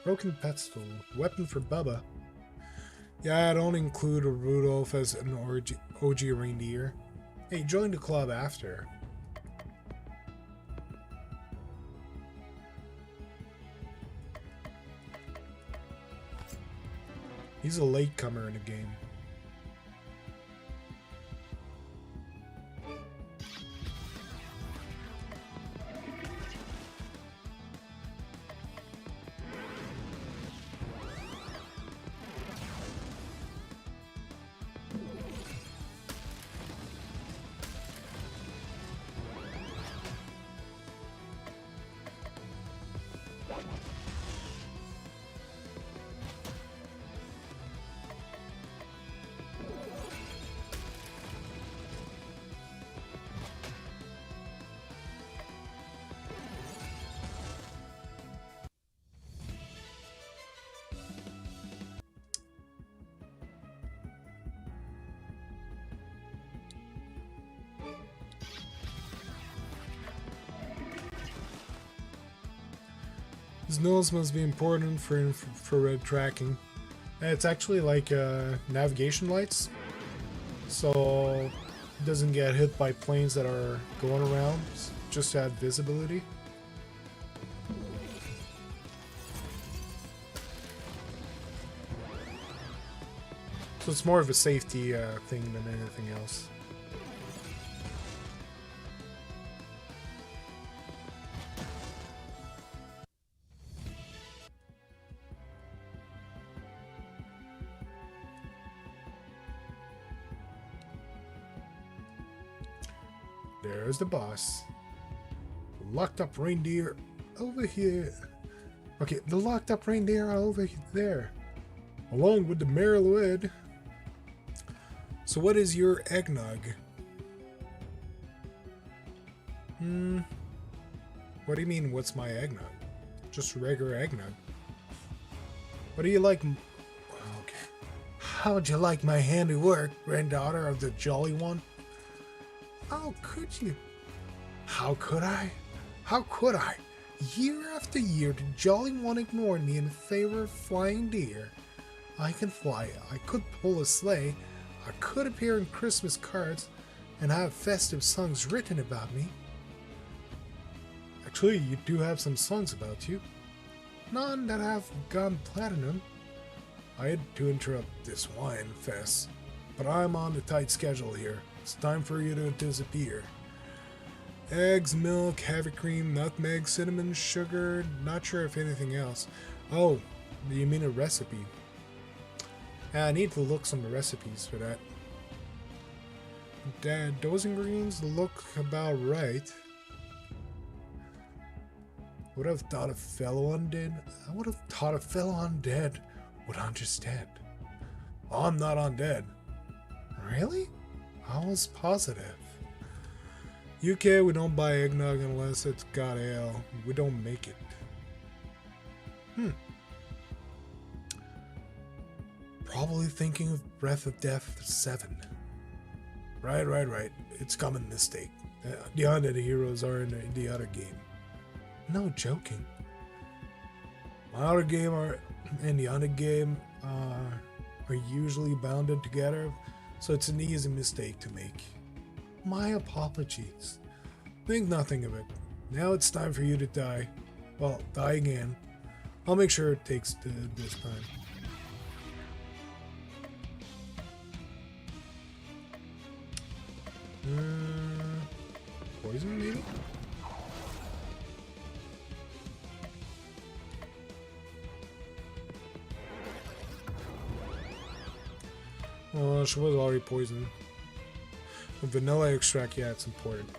Broken pedestal. Weapon for Bubba. Yeah, I don't include a Rudolph as an OG reindeer. Hey, join the club after. He's a latecomer in the game. His nose must be important for infrared tracking. And it's actually like navigation lights, so it doesn't get hit by planes that are going around, just to add visibility. So it's more of a safety thing than anything else. There's the boss. Locked up reindeer over here. Okay, the locked up reindeer are over there, along with the Merylwood. So what is your eggnog? What do you mean, what's my eggnog? Just regular eggnog. What do you like? Okay. How'd you like my handiwork, granddaughter of the Jolly One? How could you? How could I? How could I? Year after year, the Jolly One ignored me in favor of flying deer. I can fly, I could pull a sleigh, I could appear in Christmas cards, and have festive songs written about me. Actually, you do have some songs about you. None that have gone platinum. I had to interrupt this wine fest, but I'm on a tight schedule here. It's time for you to disappear. Eggs, milk, heavy cream, nutmeg, cinnamon, sugar, not sure if anything else. Oh, you mean a recipe? I need to look some recipes for that. Dad, those ingredients look about right. Would have thought a fellow undead? I would have thought a fellow undead would understand. I'm not undead. Really? I was positive. UK, we don't buy eggnog unless it's got ale. We don't make it. Probably thinking of Breath of Death 7. Right. It's common mistake. The undead heroes are in the other game. No joking. My other game and the undead game are usually bounded together, so it's an easy mistake to make. My apologies. Think nothing of it. Now it's time for you to die. Well, die again. I'll make sure it takes this time. Poison, maybe? Well, she was already poisoned. Vanilla extract, yeah, it's important.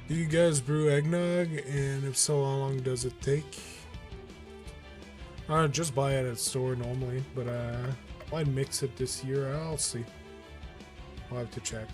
Do you guys brew eggnog? And if so, how long does it take? I just buy it at the store normally, but might mix it this year. I'll see. I'll have to check.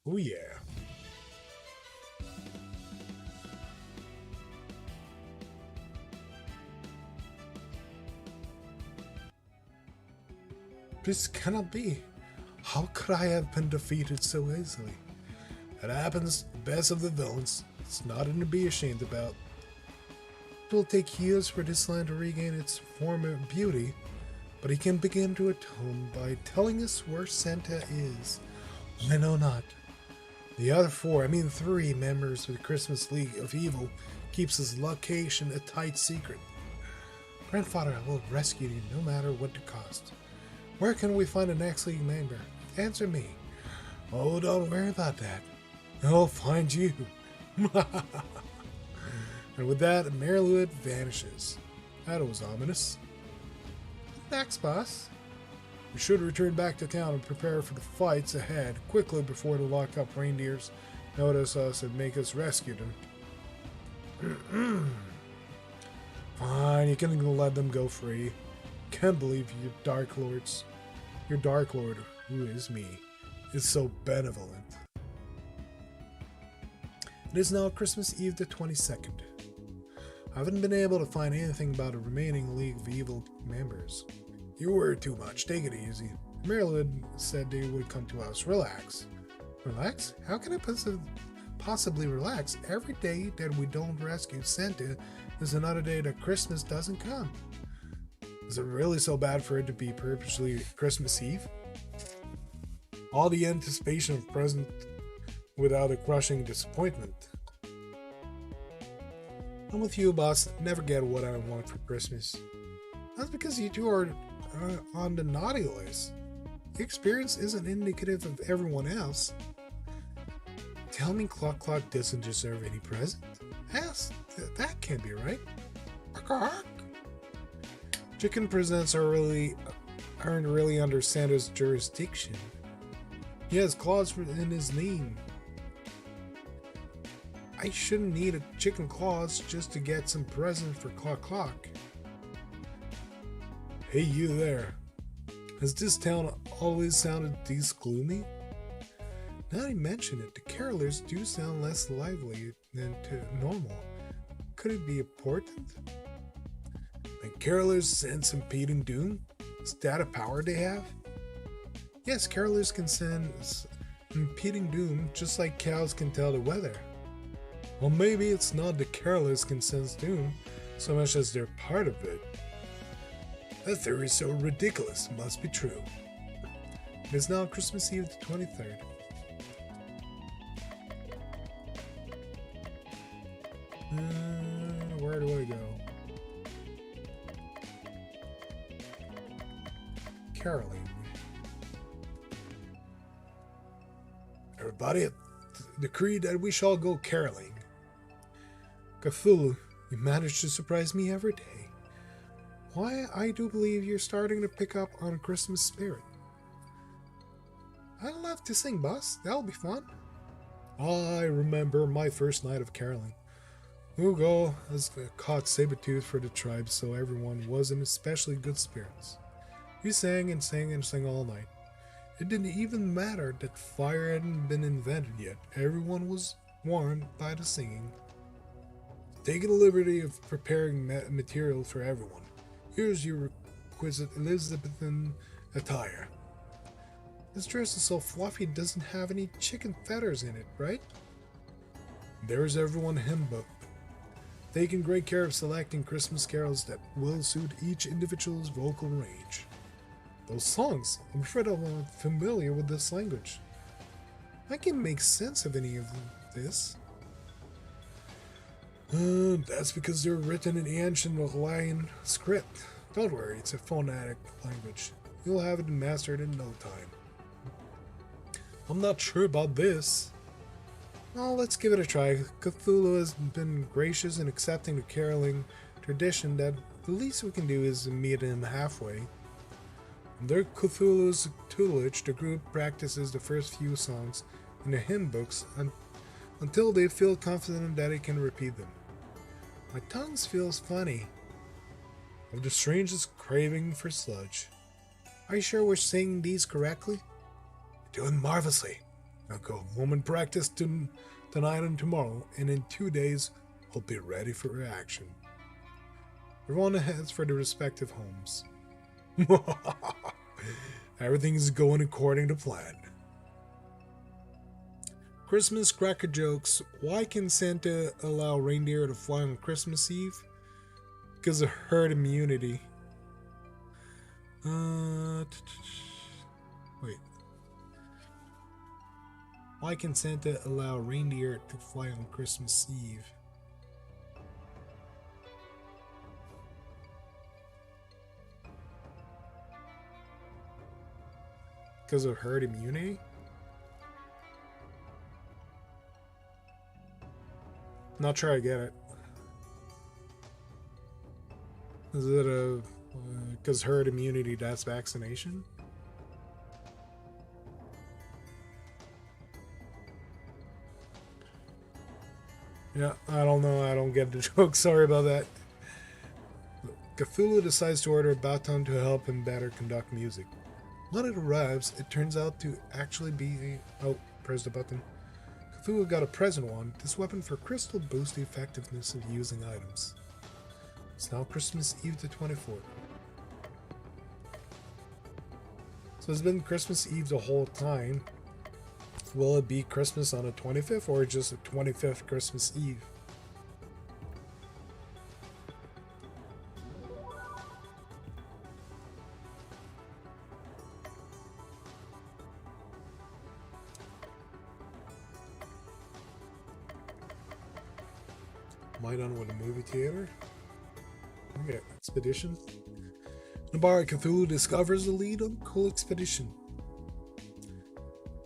Oh yeah. This cannot be. How could I have been defeated so easily? It happens, the best of the villains. It's nothing to be ashamed about. It will take years for this land to regain its former beauty, but he can begin to atone by telling us where Santa is. I know not. The other three members of the Christmas League of Evil keeps his location a tight secret. Grandfather will rescue you no matter what the cost. Where can we find the next League member? Answer me. Oh, don't worry about that. I'll find you. And with that, Marilwood vanishes. That was ominous. Next, boss. We should return back to town and prepare for the fights ahead quickly before the locked-up reindeers notice us and make us rescue them. Fine, you can let them go free. Can't believe your Dark Lord, who is me, is so benevolent. It is now Christmas Eve the 22nd. I haven't been able to find anything about the remaining League of Evil members. You worry too much, take it easy. Marilyn said they would come to us. Relax. Relax? How can I possibly relax? Every day that we don't rescue Santa is another day that Christmas doesn't come. Is it really so bad for it to be purposely Christmas Eve? All the anticipation of present without a crushing disappointment. I'm with you, boss. Never get what I want for Christmas. That's because you two are on the naughty list. Your experience isn't indicative of everyone else. Tell me Clock doesn't deserve any present? Yes, that can't be right. Chicken presents aren't really under Santa's jurisdiction. He has claws in his name. I shouldn't need a chicken claws just to get some present for Clock. Hey, you there. Has this town always sounded this gloomy? Now that you mention it, the carolers do sound less lively than normal. Could it be important? The carolers sense impending doom? Is that a power they have? Yes, carolers can sense impending doom just like cows can tell the weather. Well, maybe it's not the carolers can sense doom so much as they're part of it. That theory is so ridiculous, it must be true. It is now Christmas Eve the 23rd. Where do I go? Caroling. Everybody, decree that we shall go caroling. Cthulhu, you manage to surprise me every day. Why, I do believe you're starting to pick up on Christmas spirit. I'd love to sing, boss. That'll be fun. I remember my first night of caroling. Hugo has caught Sabretooth for the tribe, so everyone was in especially good spirits. We sang and sang and sang all night. It didn't even matter that fire hadn't been invented yet. Everyone was warmed by the singing. Taking the liberty of preparing material for everyone. Here's your requisite Elizabethan attire. This dress is so fluffy it doesn't have any chicken feathers in it, right? There's everyone hymn book. Taking great care of selecting Christmas carols that will suit each individual's vocal range. Those songs, I'm afraid I'm not familiar with this language. I can't make sense of any of this. That's because they're written in ancient Hawaiian script. Don't worry, it's a phonetic language. You'll have it mastered in no time. I'm not sure about this. Well, let's give it a try. Cthulhu has been gracious in accepting the caroling tradition that the least we can do is meet him halfway. Under Cthulhu's tutelage, the group practices the first few songs in the hymn books until they feel confident that it can repeat them. My tongue feels funny. I have the strangest craving for sludge. Are you sure we're saying these correctly? You're doing marvelously. Now go home and practice tonight and tomorrow, and in 2 days we'll be ready for action. Everyone heads for their respective homes. Everything is going according to plan. Christmas cracker jokes. Why can Santa allow reindeer to fly on Christmas Eve? Because of herd immunity. Wait. Why can Santa allow reindeer to fly on Christmas Eve? Because of herd immunity? Not sure I get it. Is it a because herd immunity, that's vaccination? Yeah, I don't know. I don't get the joke. Sorry about that. Cthulhu decides to order a baton to help him better conduct music. When it arrives, it turns out to actually be... Oh, press the button. Cthulhu got a present one. This weapon for crystal boosts the effectiveness of using items. It's now Christmas Eve the 24th. So it's been Christmas Eve the whole time. Will it be Christmas on the 25th or just the 25th Christmas Eve? Am I done with the movie theater? Okay, expedition. Nabara Cthulhu discovers the lead on cool expedition.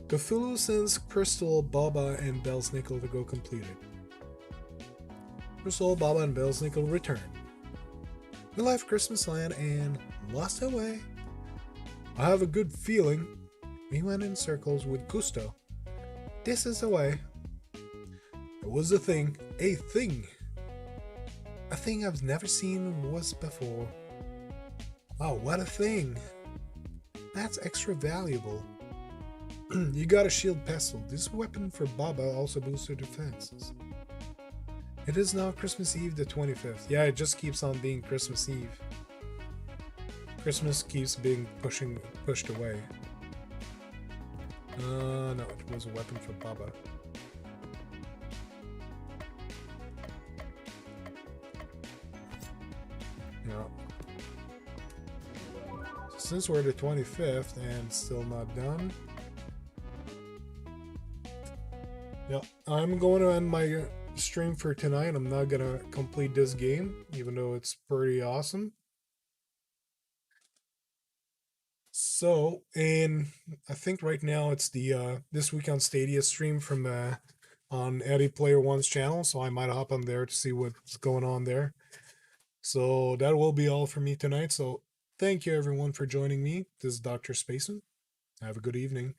Cthulhu sends Crystal, Baba, and Belsnickel to go complete it. Crystal, Baba, and Belsnickel return. We left Christmas Land and lost our way. I have a good feeling. We went in circles with gusto. This is the way. It was a thing. A thing. A thing I've never seen was before. Wow, what a thing. That's extra valuable. You got a shield pestle. This weapon for Baba also boosts her defenses. It is now Christmas Eve the 25th. Yeah, it just keeps on being Christmas Eve. Christmas keeps being pushed away. No, it was a weapon for Baba. Yeah. Since we're the 25th and still not done. Yeah, I'm going to end my stream for tonight. I'm not going to complete this game, even though it's pretty awesome. So, and I think right now it's the This Week on Stadia stream from on Eddie Player One's channel, so I might hop on there to see what's going on there. So that will be all for me tonight. So thank you everyone for joining me. This is DrSpaceman. Have a good evening.